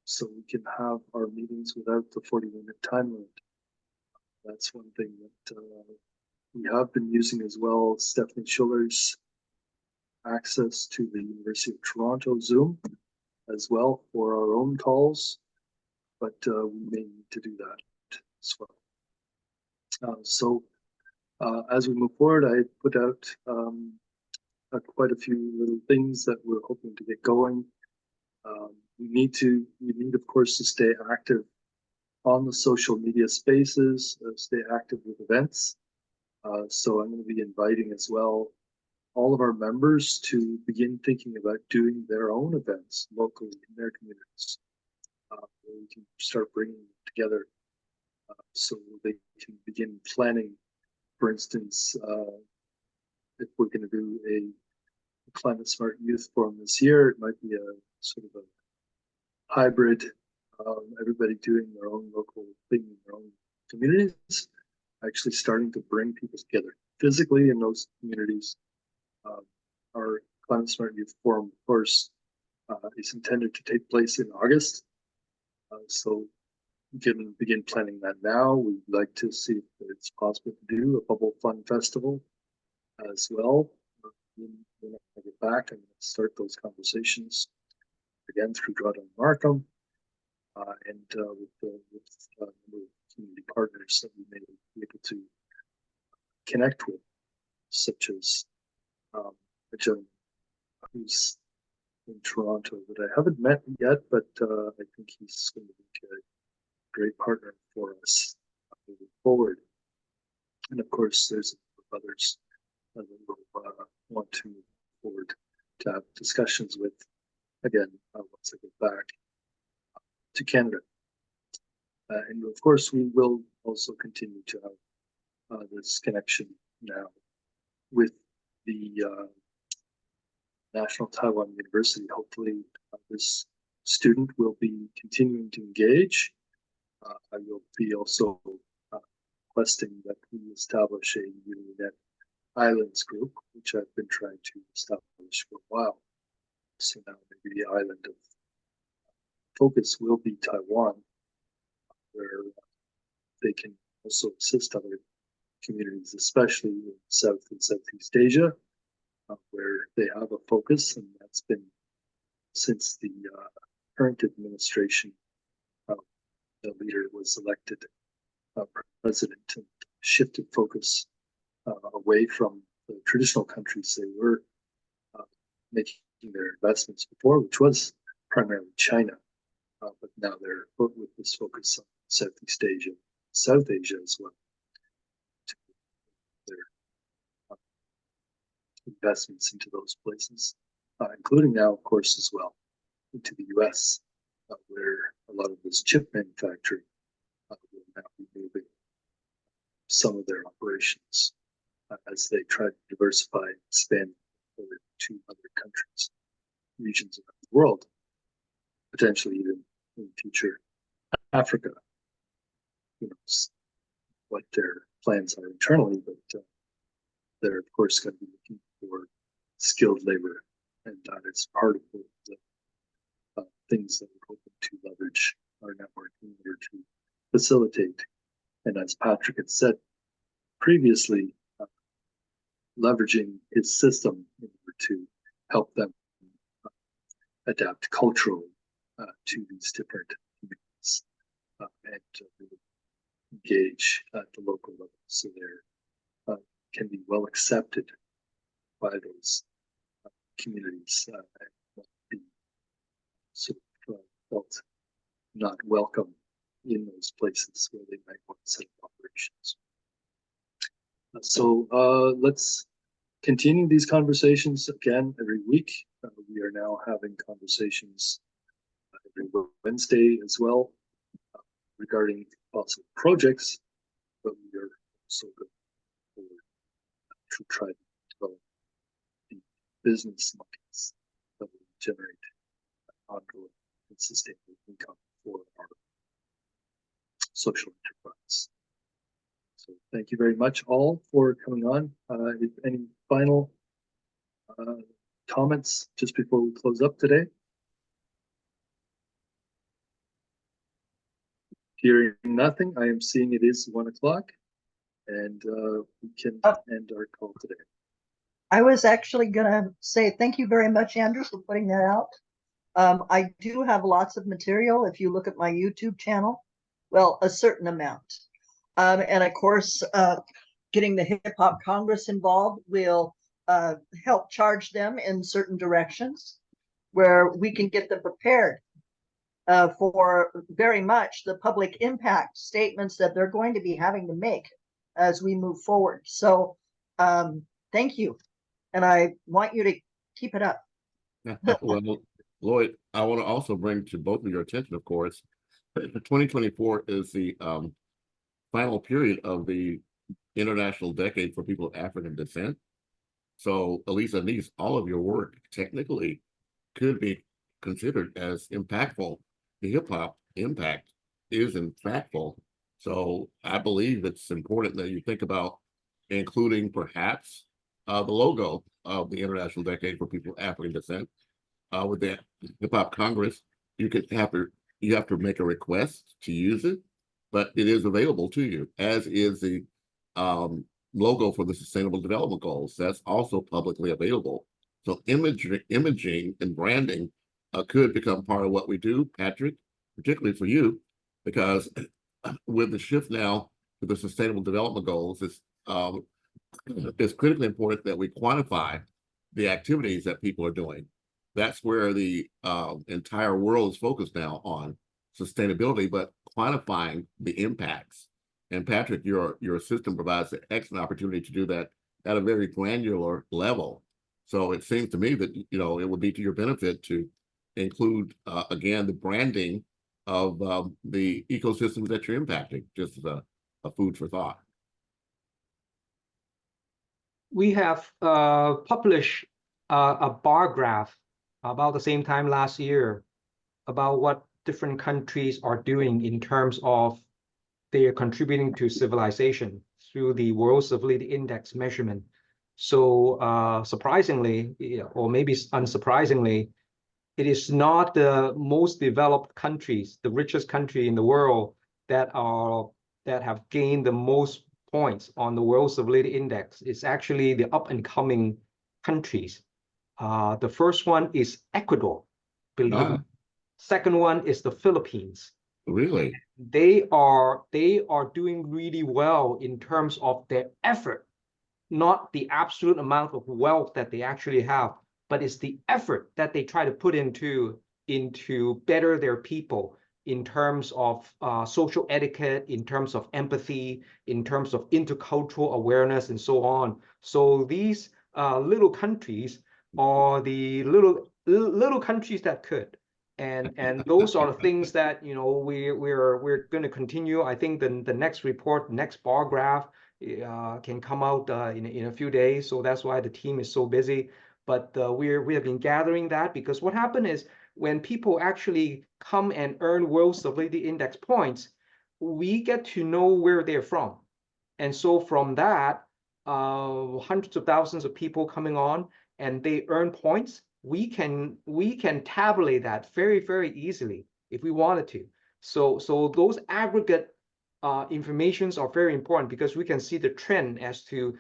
so we can have our meetings without the 40-minute time limit. That's one thing that we have been using as well. Stephanie Schiller's access to the University of Toronto Zoom as well for our own calls, but we may need to do that as well. So as we move forward, I put out quite a few little things that we're hoping to get going. We need, of course, to stay active on the social media spaces, stay active with events. So I'm going to be inviting as well all of our members to begin thinking about doing their own events locally in their communities. Where we can start bringing them together so they can begin planning. For instance, if we're going to do a Climate Smart Youth Forum this year, it might be a sort of a hybrid, everybody doing their own local thing in their own communities, actually starting to bring people together physically in those communities. Our Climate Smart Youth Forum, of course, is intended to take place in August. So we can begin planning that now. We'd like to see if it's possible to do a Bubble Fun Festival as well. When I get back, I'm going to start those conversations again through Drawdown Markham and with a number of community partners that we may be able to connect with, such as a gentleman who's in Toronto that I haven't met yet, but I think he's going to be a great partner for us moving forward. And of course, there's others that we'll want to move forward to have discussions with again once I get back to Canada. And of course, we will also continue to have this connection now with the National Taiwan University. Hopefully, this student will be continuing to engage. I will be also requesting that we establish a UnityNet Islands group, which I've been trying to establish for a while. So now maybe the island of focus will be Taiwan, where they can also assist other communities, especially in South and Southeast Asia, where they have a focus, and that's been since the current administration. The leader was elected president and shifted focus away from the traditional countries they were making their investments before, which was primarily China. But now they're with this focus on Southeast Asia, South Asia as well. Their investments into those places, including now, of course, as well, into the US, where a lot of this chip manufacturing will now be moving some of their operations as they try to diversify and expand over to other countries, regions around the world, potentially even in the future, Africa. Who knows what their plans are internally, but they're of course going to be looking for skilled labor, and that is part of the things that we're hoping to leverage our network in order to facilitate. And as Patrick had said previously, leveraging his system in order to help them adapt culturally to these different communities and really engage at the local level, so they can be well accepted by those communities and be sort of felt not welcome in those places where they might want to set up operations. So let's continue these conversations again every week. We are now having conversations every Wednesday as well regarding possible projects, but we are also going forward to try to develop the business models that will generate ongoing and sustainable income for our social enterprise. So thank you very much all for coming on. If any final comments just before we close up today? Hearing nothing, I am seeing it is 1 o'clock, and we can end our call today. I was actually gonna say thank you very much, Andrew, for putting that out. I do have lots of material if you look at my YouTube channel. Well, a certain amount. And of course, getting the Hip Hop Congress involved will help charge them in certain directions where we can get them prepared for very much the public impact statements that they're going to be having to make as we move forward. So thank you. And I want you to keep it up. Well, Lloyd, I want to also bring to both of your attention, of course, 2024 is the final period of the International Decade for People of African Descent. So, Elisa and Niece, all of your work technically could be considered as impactful. The hip hop impact is impactful. So, I believe it's important that you think about including perhaps the logo of the International Decade for People of African Descent. With the Hip Hop Congress, you have to make a request to use it, but it is available to you, as is the logo for the Sustainable Development Goals. That's also publicly available. So imaging and branding could become part of what we do, Patrick, particularly for you, because with the shift now to the Sustainable Development Goals, it's critically important that we quantify the activities that people are doing. That's where the entire world is focused now on sustainability, but quantifying the impacts. And Patrick, your system provides an excellent opportunity to do that at a very granular level. So it seems to me that, you know, it would be to your benefit to include, again, the branding of the ecosystems that you're impacting, just as a food for thought. We have published a bar graph about the same time last year about what different countries are doing in terms of they are contributing to civilization through the World Civility Index measurement. So surprisingly, or maybe unsurprisingly, it is not the most developed countries, the richest country in the world that have gained the most points on the World Civility Index. It's actually the up and coming countries. The first one is Ecuador, believe it. Second one is the Philippines. Really? They are doing really well in terms of their effort, not the absolute amount of wealth that they actually have, but it's the effort that they try to put into better their people in terms of social etiquette, in terms of empathy, in terms of intercultural awareness, and so on. So these little countries are the little countries that could. And those are the things that, you know, we're going to continue. I think the next report, next bar graph can come out in a few days. So that's why the team is so busy. But we have been gathering that, because what happened is when people actually come and earn World Civility Index points, we get to know where they're from. And so from that, hundreds of thousands of people coming on and they earn points, we can tabulate that very, very easily if we wanted to. So those aggregate informations are very important, because we can see the trend as to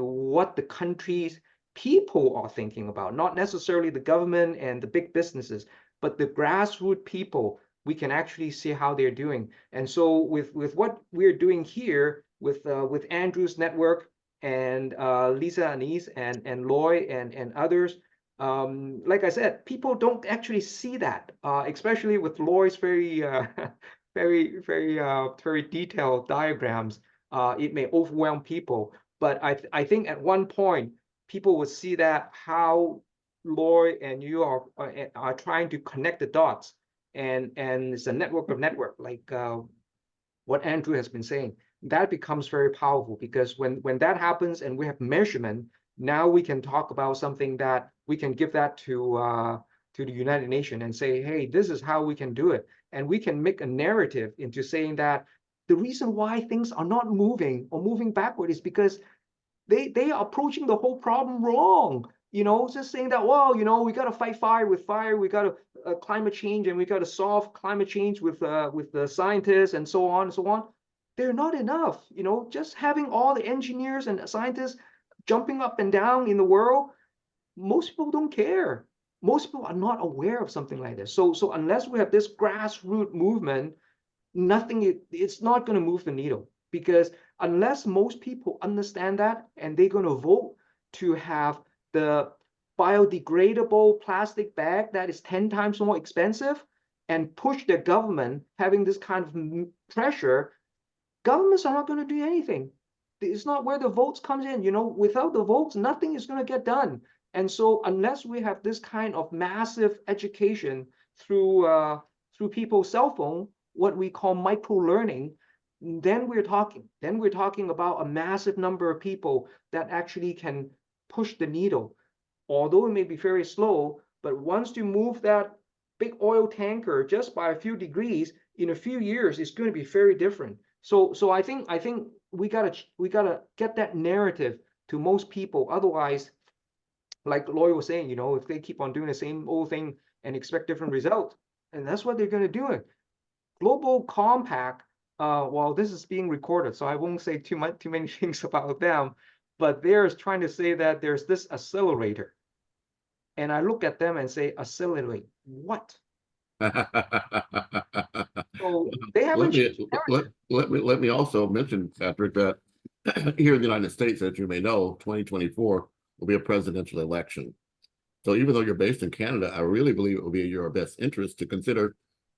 what the country's people are thinking about, not necessarily the government and the big businesses, but the grassroots people. We can actually see how they're doing. And so with what we're doing here with Andrew's network and Lisa Anise and Loy and others, like I said, people don't actually see that, especially with Loy's very very detailed diagrams. It may overwhelm people, but I think at one point people will see that how Lloyd and you are trying to connect the dots, and it's a network of network, like what Andrew has been saying. That becomes very powerful, because when that happens and we have measurement, now we can talk about something that we can give that to the United Nations and say, hey, this is how we can do it. And we can make a narrative into saying that the reason why things are not moving or moving backward is because they are approaching the whole problem wrong. Just saying that, well, we got to fight fire with fire, we got to climate change, and we got to solve climate change with the scientists and so on and so on. They're not enough. Just having all the engineers and scientists jumping up and down in the world, most people don't care. Most people are not aware of something like this. So unless we have this grassroots movement, it's not going to move the needle, because unless most people understand that and they're going to vote to have the biodegradable plastic bag that is 10 times more expensive and push the government having this kind of pressure, governments are not going to do anything. It's not where the votes comes in. Without the votes, nothing is going to get done. And so unless we have this kind of massive education through people's cell phone, what we call micro learning, then we're talking about a massive number of people that actually can push the needle. Although it may be very slow, but once you move that big oil tanker just by a few degrees, in a few years, it's going to be very different. So I think we gotta get that narrative to most people. Otherwise, like Lloyd was saying, if they keep on doing the same old thing and expect different results, and that's what they're going to do. Global Compact, well, this is being recorded, so I won't say too many things about them, but they're trying to say that there's this accelerator. And I look at them and say, accelerate what? So they haven't let me also mention, Patrick, that here in the United States, as you may know, 2024 will be a presidential election. So even though you're based in Canada, I really believe it will be in your best interest to consider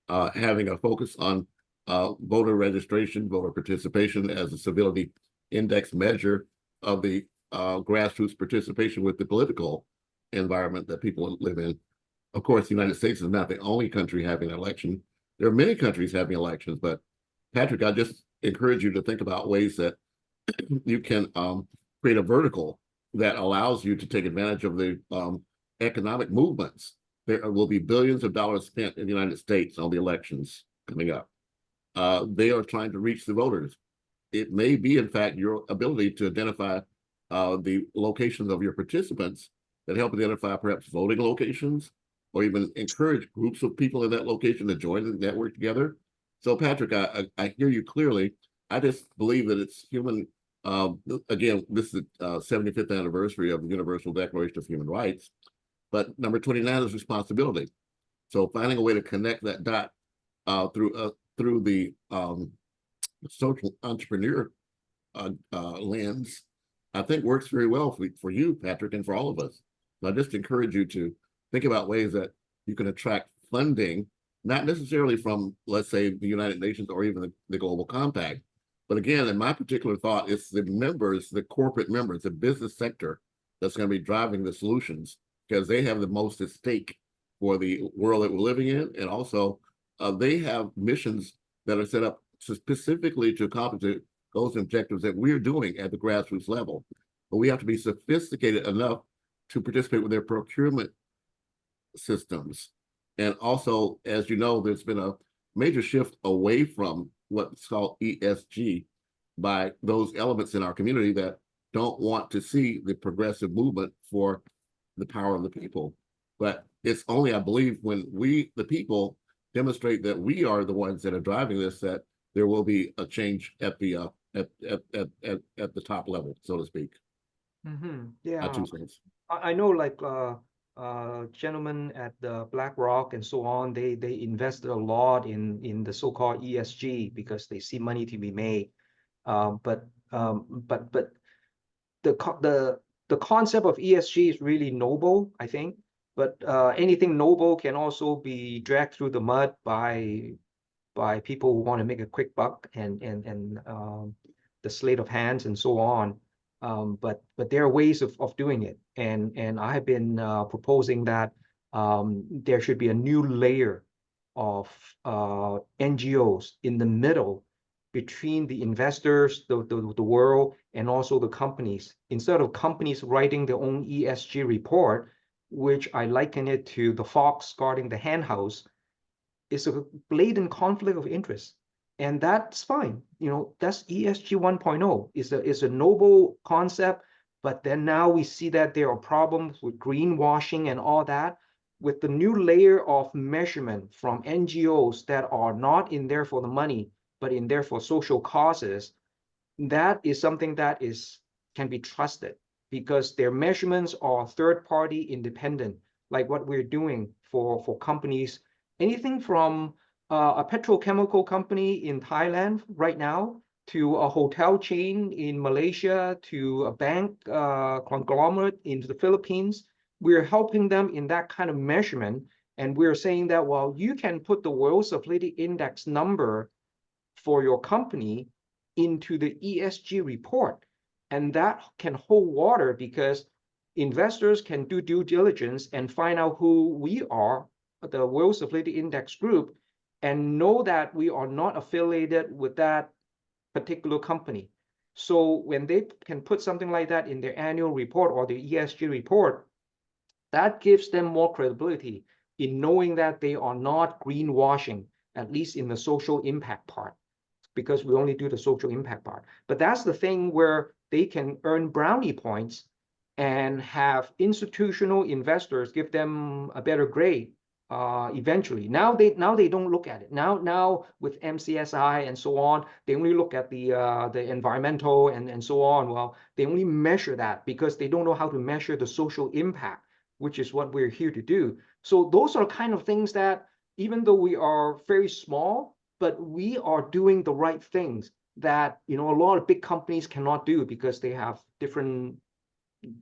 having a focus on voter registration, voter participation as a civility index measure of the grassroots participation with the political environment that people live in. Of course, the United States is not the only country having an election. There are many countries having elections, but Patrick, I just encourage you to think about ways that you can create a vertical that allows you to take advantage of the economic movements. There will be billions of dollars spent in the United States on the elections coming up. They are trying to reach the voters. It may be, in fact, your ability to identify the locations of your participants that help identify perhaps voting locations, or even encourage groups of people in that location to join the network together. So, Patrick, I hear you clearly. I just believe that it's human. Again, this is the 75th anniversary of the Universal Declaration of Human Rights, but number 29 is responsibility. So finding a way to connect that dot through the social entrepreneur lens, I think works very well for you, Patrick, and for all of us. So I just encourage you to think about ways that you can attract funding, not necessarily from, let's say, the United Nations or even the Global Compact. But again, in my particular thought, it's the members, the corporate members, the business sector that's going to be driving the solutions, because they have the most at stake for the world that we're living in. And also, they have missions that are set up specifically to accomplish those objectives that we're doing at the grassroots level. But we have to be sophisticated enough to participate with their procurement systems. And also, as you know, there's been a major shift away from what's called ESG by those elements in our community that don't want to see the progressive movement for the power of the people. But it's only, I believe, when we, the people, demonstrate that we are the ones that are driving this, that there will be a change at the top level, so to speak. Yeah, 2 cents. I know, like gentlemen at the BlackRock and so on, they invested a lot in the so-called ESG because they see money to be made. But the concept of ESG is really noble, I think. But anything noble can also be dragged through the mud by people who want to make a quick buck and the sleight of hands and so on. but there are ways of doing it, and I have been proposing that there should be a new layer of NGOs in the middle between the investors, the world, and also the companies. Instead of companies writing their own ESG report, which I liken it to the fox guarding the hen house, is a blatant conflict of interest. And that's fine. You know, that's ESG 1.0. It's a noble concept, but then now we see that there are problems with greenwashing and all that. With the new layer of measurement from NGOs that are not in there for the money, but in there for social causes, that is something that can be trusted because their measurements are third-party independent, like what we're doing for companies, anything from a petrochemical company in Thailand right now to a hotel chain in Malaysia to a bank conglomerate in the Philippines. We're helping them in that kind of measurement, and we're saying that, well, you can put the World Stability Index number for your company into the ESG report, and that can hold water because investors can do due diligence and find out who we are, the World Stability Index group, and know that we are not affiliated with that particular company. So when they can put something like that in their annual report or the ESG report, that gives them more credibility in knowing that they are not greenwashing, at least in the social impact part, because we only do the social impact part. But that's the thing where they can earn brownie points and have institutional investors give them a better grade eventually. Now they don't look at it. Now with MCSI and so on, they only look at the environmental and so on. Well, they only measure that because they don't know how to measure the social impact, which is what we're here to do. So those are kind of things that, even though we are very small, but we are doing the right things that, you know, a lot of big companies cannot do because they have different,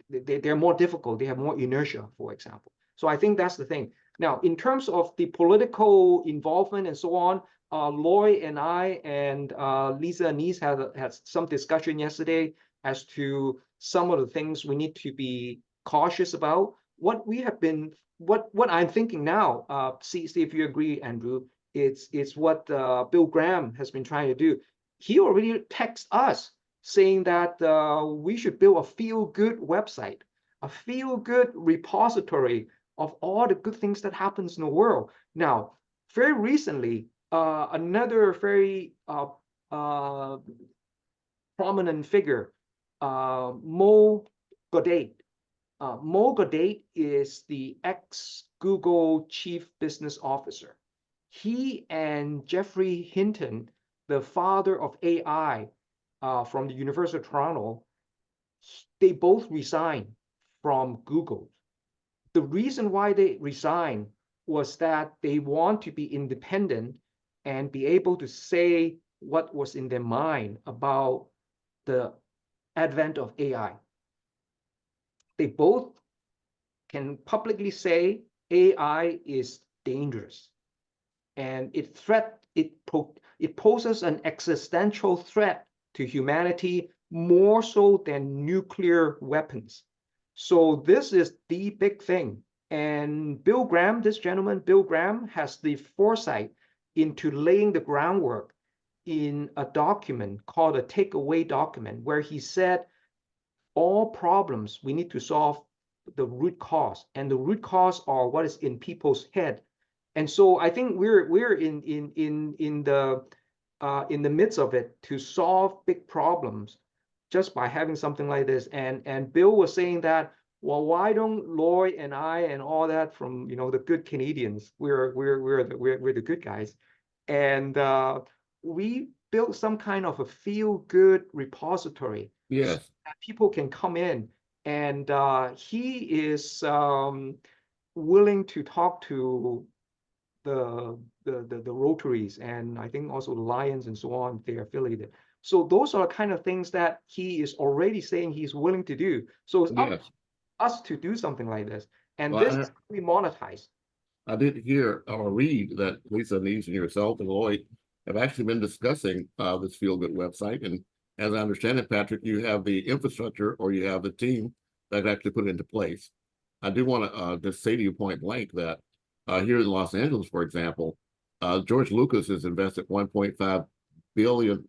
they're more difficult, they have more inertia, for example. So I think that's the thing. Now, in terms of the political involvement and so on, Loy and I and Lisa Anise had some discussion yesterday as to some of the things we need to be cautious about. What we have been, what I'm thinking now, see if you agree, Andrew, it's what Bill Graham has been trying to do. He already texted us saying that we should build a feel-good website, a feel-good repository of all the good things that happens in the world. Now, very recently, another very prominent figure, Mo Gaudet. Mo Gaudet is the ex-Google chief business officer. He and Jeffrey Hinton, the father of AI from the University of Toronto, they both resigned from Google. The reason why they resigned was that they want to be independent and be able to say what was in their mind about the advent of AI. They both can publicly say AI is dangerous, and it poses an existential threat to humanity more so than nuclear weapons. So this is the big thing. And Bill Graham, this gentleman, Bill Graham, has the foresight into laying the groundwork in a document called a takeaway document, where he said all problems we need to solve the root cause, and the root cause are what is in people's head. And so I think we're in the midst of it to solve big problems just by having something like this. And Bill was saying that, well, why don't Loy and I and all that from, you know, the good Canadians, we're the good guys, and we built some kind of a feel-good repository. Yes. So that people can come in, and he is willing to talk to the Rotaries, and I think also the Lions and so on, they're affiliated. So those are kind of things that he is already saying he's willing to do. So it's up to us to do something like this. And Well, this is we monetize. I did hear or read that Lisa Anise and yourself and Lloyd have actually been discussing this feel-good website, and as I understand it, Patrick, you have the infrastructure or you have the team that actually put it into place. I do want to just say to you point blank that here in Los Angeles, for example, George Lucas has invested $1.5 billion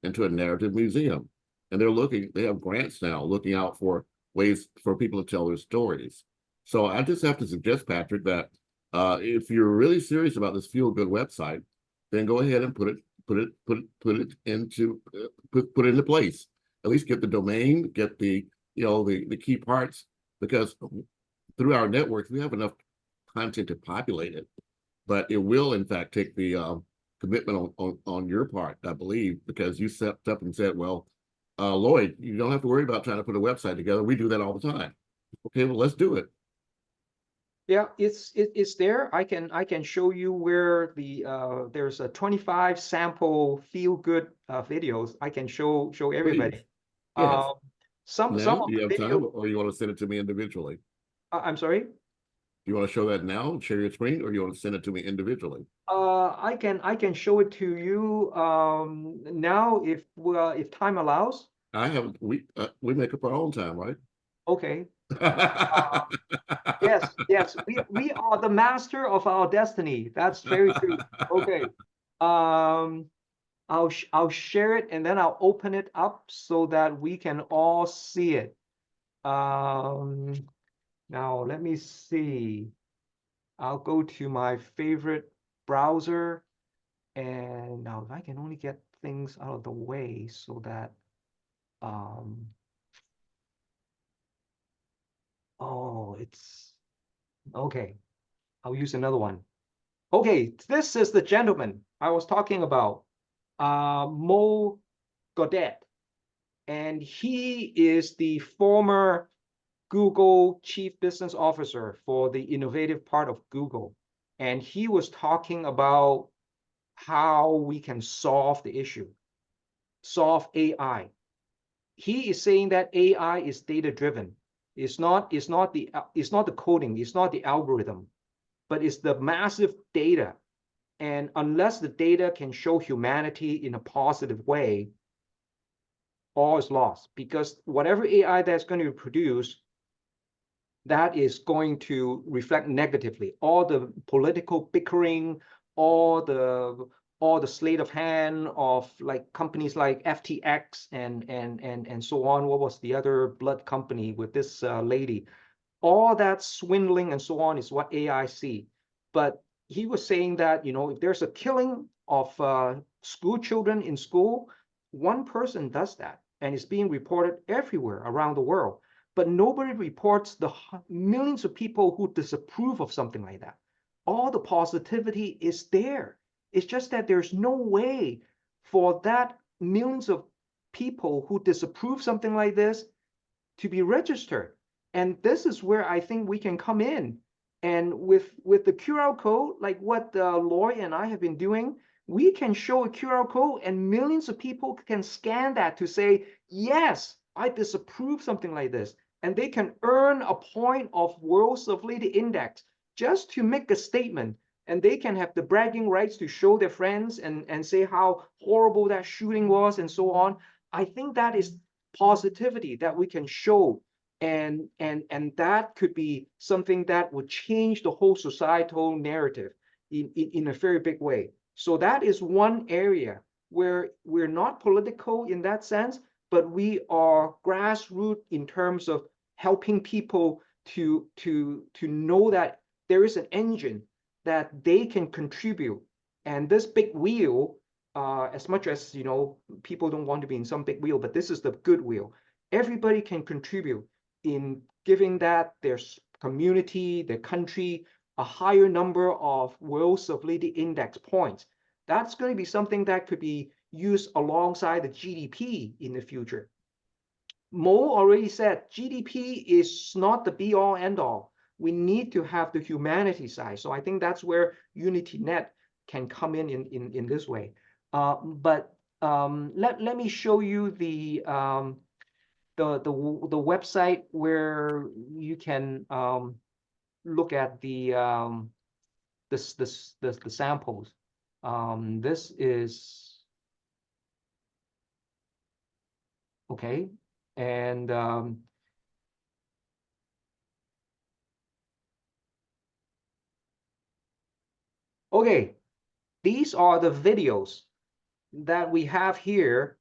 into a narrative museum. And they have grants now looking out for ways for people to tell their stories. So I just have to suggest, Patrick, that if you're really serious about this feel good website, then go ahead and put it into place. At least get the domain, get the the key parts, because through our networks we have enough content to populate it. But it will in fact take the commitment on your part, I believe, because you stepped up and said, well, Lloyd, you don't have to worry about trying to put a website together. We do that all the time. Okay, well, let's do it. Yeah, it's there. I can show you where there's a 25 sample feel good videos. I can show everybody. Yes. Some Now, of do you the have video, time, or you want to send it to me individually? I'm sorry. You want to show that now, share your screen, or you want to send it to me individually? I can show it to you now if time allows. We make up our own time, right? Okay. Yes, we are the master of our destiny. That's very true. Okay. I'll share it and then I'll open it up so that we can all see it. Now let me see. I'll go to my favorite browser, and now if I can only get things out of the way so that oh, it's okay. I'll use another one. Okay, this is the gentleman I was talking about, Mo Godet, and he is the former Google Chief Business Officer for the innovative part of Google. And he was talking about how we can solve the issue, solve AI. He is saying that AI is data-driven. It's not the coding, it's not the algorithm, but it's the massive data. And unless the data can show humanity in a positive way, all is lost, because whatever AI that's going to produce, that is going to reflect negatively. All the political bickering, all the sleight of hand of like companies like FTX and so on. What was the other blood company with this lady? All that swindling and so on is what AI see. But he was saying that, if there's a killing of school children in school, one person does that, and it's being reported everywhere around the world. But nobody reports the millions of people who disapprove of something like that. All the positivity is there. It's just that there's no way for that millions of people who disapprove something like this to be registered. And this is where I think we can come in. And with the QR code, like what Lloyd and I have been doing, we can show a QR code and millions of people can scan that to say, yes, I disapprove something like this. And they can earn a point of World Civility Index just to make a statement. And they can have the bragging rights to show their friends and say how horrible that shooting was and so on. I think that is positivity that we can show, and that could be something that would change the whole societal narrative in a very big way. So that is one area where we're not political in that sense, but we are grassroots in terms of helping people to know that there is an engine that they can contribute. And this big wheel, as much as people don't want to be in some big wheel, but this is the good wheel. Everybody can contribute in giving that their community, their country, a higher number of World Civility Index points. That's going to be something that could be used alongside the GDP in the future. Mo already said GDP is not the be all end all. We need to have the humanity side. So I think that's where UnityNet can come in this way. But let me show you the website where you can look at the the samples. This is Okay, and okay, these are the videos that we have here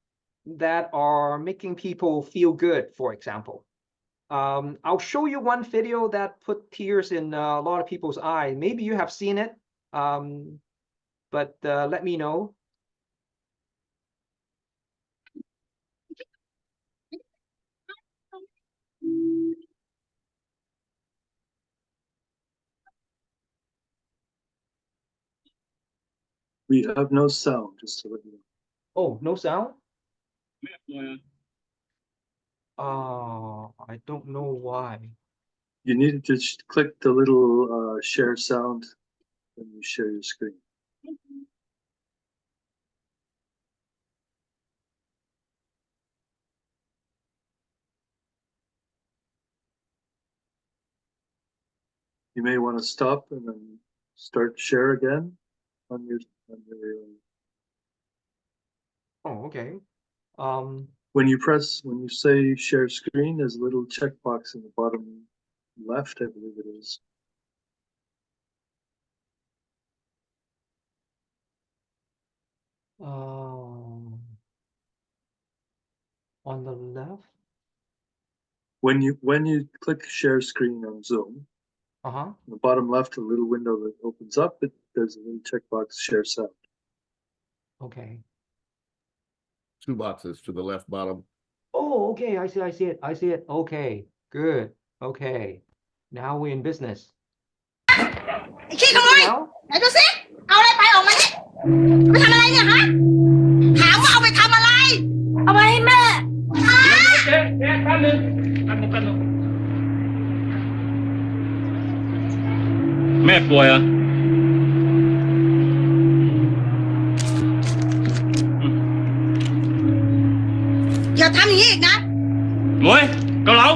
that are making people feel good, for example. I'll show you one video that put tears in a lot of people's eyes. Maybe you have seen it, but let me know. We have no sound, just to let you know. Oh, no sound? I don't know why. You need to just click the little share sound when you share your screen. You may want to stop and then start share again on your Oh, okay. when you say share screen, there's a little checkbox in the bottom left, I believe it is. On the left. When you click share screen on Zoom, Uh-huh. in the bottom left, a little window that opens up, there's a little checkbox share sound. Okay. 2 boxes to the left bottom. Oh, okay. I see it. Okay, good. Okay. Now we're in business. ไอ้ขี้ขโมย Now, ไหนดูสิเอาอะไรไปออกมาเนี่ยไปทำอะไรเนี่ยฮะถามว่าเอาไปทำอะไร เอาไปให้แม่ แป๊บนึงแม่ป่วยอ่ะ อย่าทำอย่างนี้อีกนะ หมวยเกาเหลา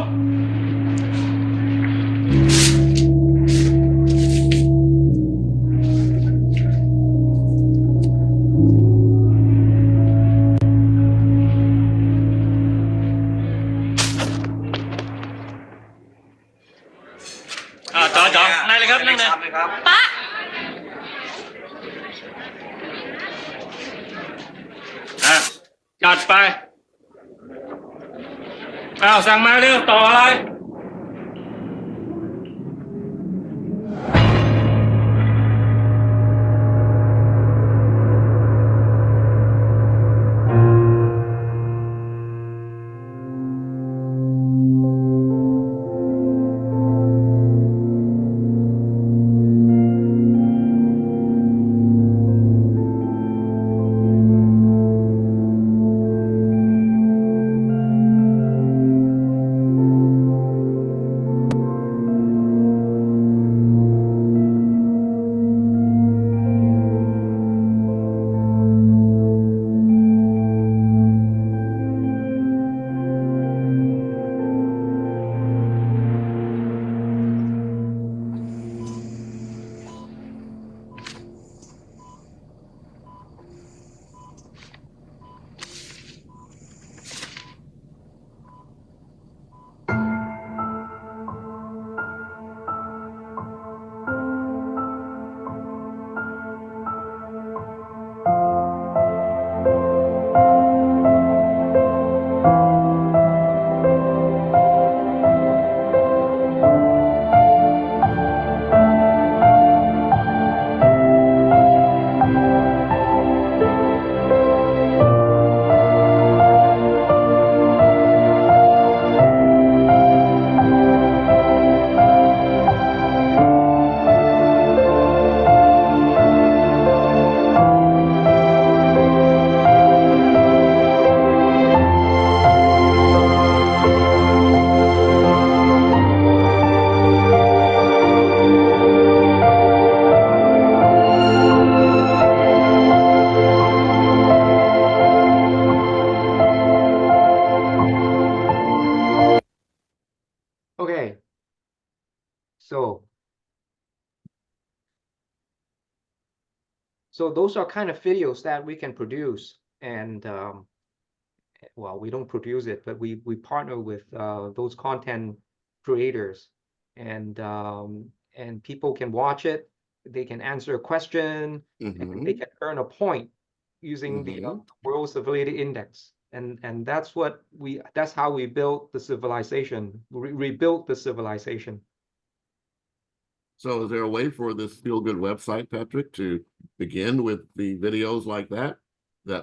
จ๋านายเลยครับนั่งเลย ป๊า จัดไปสั่งมาเร็วต่ออะไรokay. So those are kind of videos that we can produce, and well, we don't produce it, but we partner with those content creators, and people can watch it. They can answer a question, and they can earn a point using the World Civility Index, and that's how we built the civilization, rebuilt the civilization. So is there a way for this Feel Good website, Patrick, to begin with the videos like that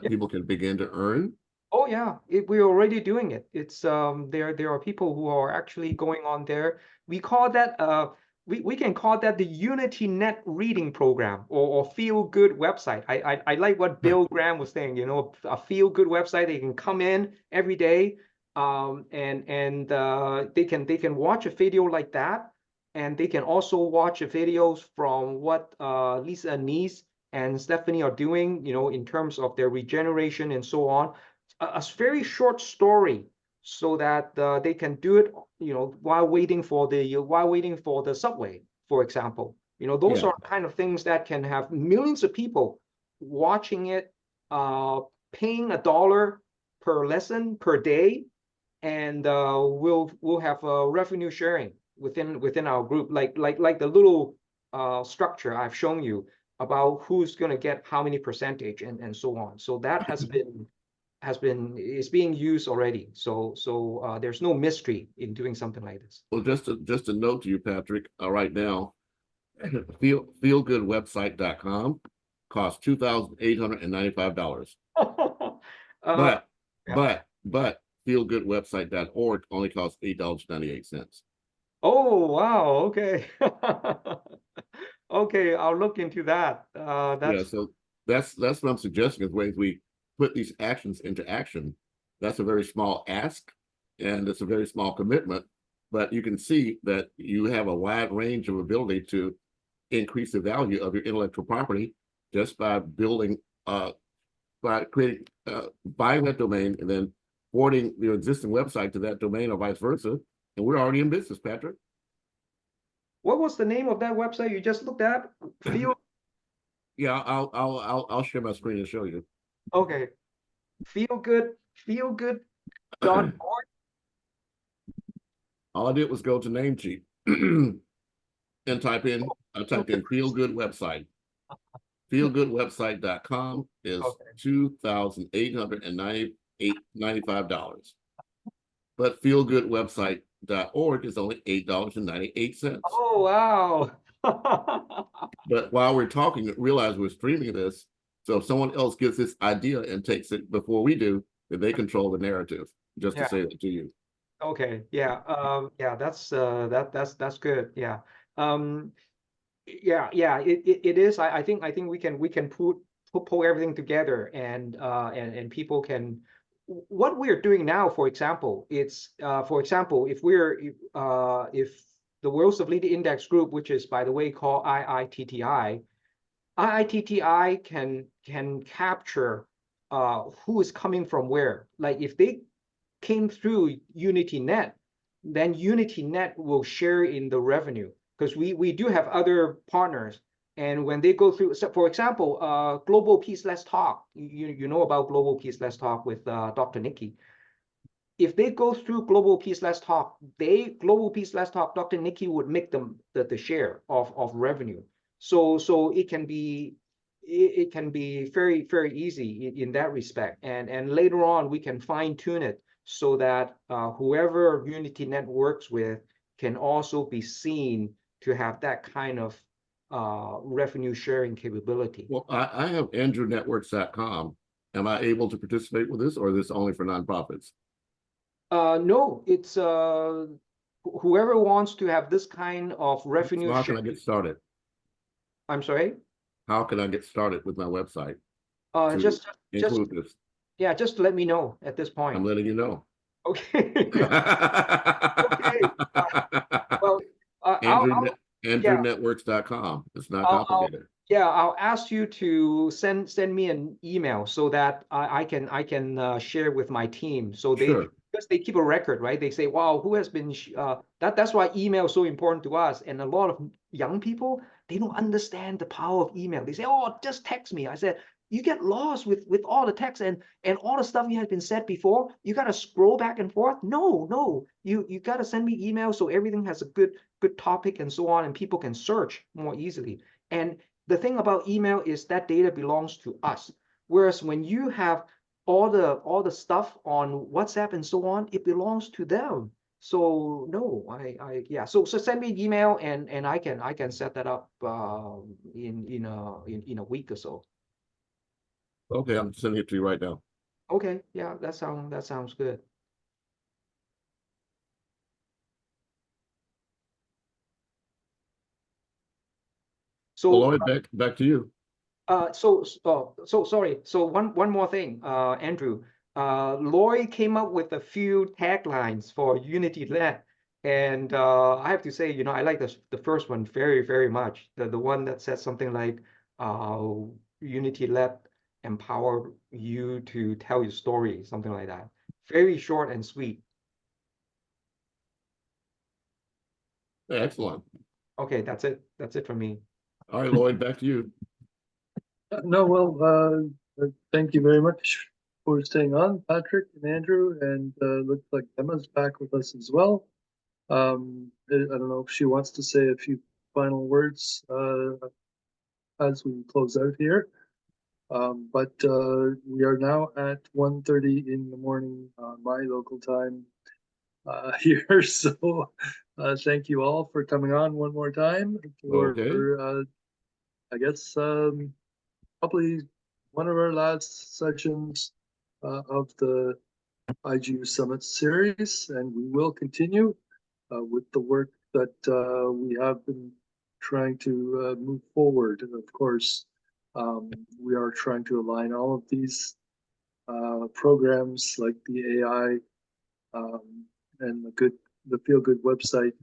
people can begin to earn? Oh yeah, we're already doing it. It's there are people who are actually going on there. We call that we can call that the UnityNet reading program, or feel good website. I like what Bill Graham was saying, you know, a feel good website. They can come in every day, and they can watch a video like that, and they can also watch videos from what Lisa Anise and Stephanie are doing, you know, in terms of their regeneration and so on. A very short story, so that they can do it, you know, while waiting for the subway, for example. You know, those are kind of things that can have millions of people watching it, paying $1 per lesson per day, and we'll have revenue sharing within our group, like the little structure I've shown you about who's going to get how many percentage and so on. So that is being used already. So there's no mystery in doing something like this. Well, just a note to you, Patrick, right now, feelgoodwebsite.com costs $2,895. But feelgoodwebsite.org only costs $8.98. Oh wow, okay. Okay, I'll look into that. So that's what I'm suggesting, is ways we put these actions into action. That's a very small ask, and it's a very small commitment, but you can see that you have a wide range of ability to increase the value of your intellectual property just by building, by creating, buying that domain and then porting your existing website to that domain, or vice versa. And we're already in business, Patrick. What was the name of that website you just looked at? Yeah, I'll share my screen and show you. Okay. Feelgood.org. All I did was go to Namecheap and typed in Feel Good Website. Feelgoodwebsite.com is $2,895. But feelgoodwebsite.org is only $8.98. Oh wow. But while we're talking, realize we're streaming this. So if someone else gets this idea and takes it before we do, then they control the narrative. Just to say that to you. Okay. Yeah. Yeah. That's good. Yeah. Yeah. It is. I think we can pull everything together, and people can. What we're doing now, for example, if the World Civility Index group, which is, by the way, called IITTI can capture who is coming from where. Like if they came through UnityNet, then UnityNet will share in the revenue, because we do have other partners. And when they go through, so for example, Global Peace Let's Talk, you know about Global Peace Let's Talk with Dr. Nikki. If they go through Global Peace Let's Talk, Global Peace Let's Talk, Dr. Nikki would make them the share of revenue. So it can be very, very easy in that respect. And later on, we can fine tune it so that whoever UnityNet works with can also be seen to have that kind of revenue sharing capability. Well, I have AndrewNetworks.com. Am I able to participate with this, or is this only for nonprofits? No, it's whoever wants to have this kind of revenue. So how can I get started? I'm sorry? How can I get started with my website? Just this. Yeah, just let me know at this point. I'm letting you know. Okay. Okay. Well, AndrewNetworks.com. It's not complicated. I'll ask you to send me an email so that I can share with my team. So because they keep a record, right? They say, wow, who has been that's why email is so important to us. And a lot of young people, they don't understand the power of email. They say, oh, just text me. I said, you get lost with all the text and all the stuff you had been said before. You got to scroll back and forth. No, you got to send me email so everything has a good topic and so on, and people can search more easily. And the thing about email is that data belongs to us. Whereas when you have all the stuff on WhatsApp and so on, it belongs to them. So no, yeah. So send me an email and I can set that up in a week or so. Okay, I'm sending it to you right now. Okay, yeah, that sounds good. So Well, Lloyd, back to you. so sorry. So one more thing, Andrew. Lloyd came up with a few taglines for UnityNet, and I have to say, I like the first one very much. The one that said something like, UnityNet empower you to tell your story, something like that. Very short and sweet. Excellent. Okay, that's it. That's it for me. All right, Lloyd, back to you. No, well, thank you very much for staying on, Patrick and Andrew, and looks like Emma's back with us as well. I don't know if she wants to say a few final words as we close out here. But we are now at 1:30 in the morning, my local time here. So thank you all for coming on one more time for, Okay. I guess, probably one of our last sessions of the IGU Summit series, and we will continue with the work that we have been trying to move forward. And of course, we are trying to align all of these programs like the AI and the Feel Good website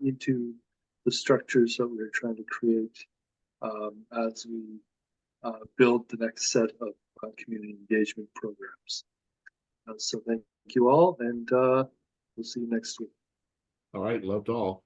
into the structures that we're trying to create as we build the next set of community engagement programs. So thank you all, and we'll see you next week. All right, loved all.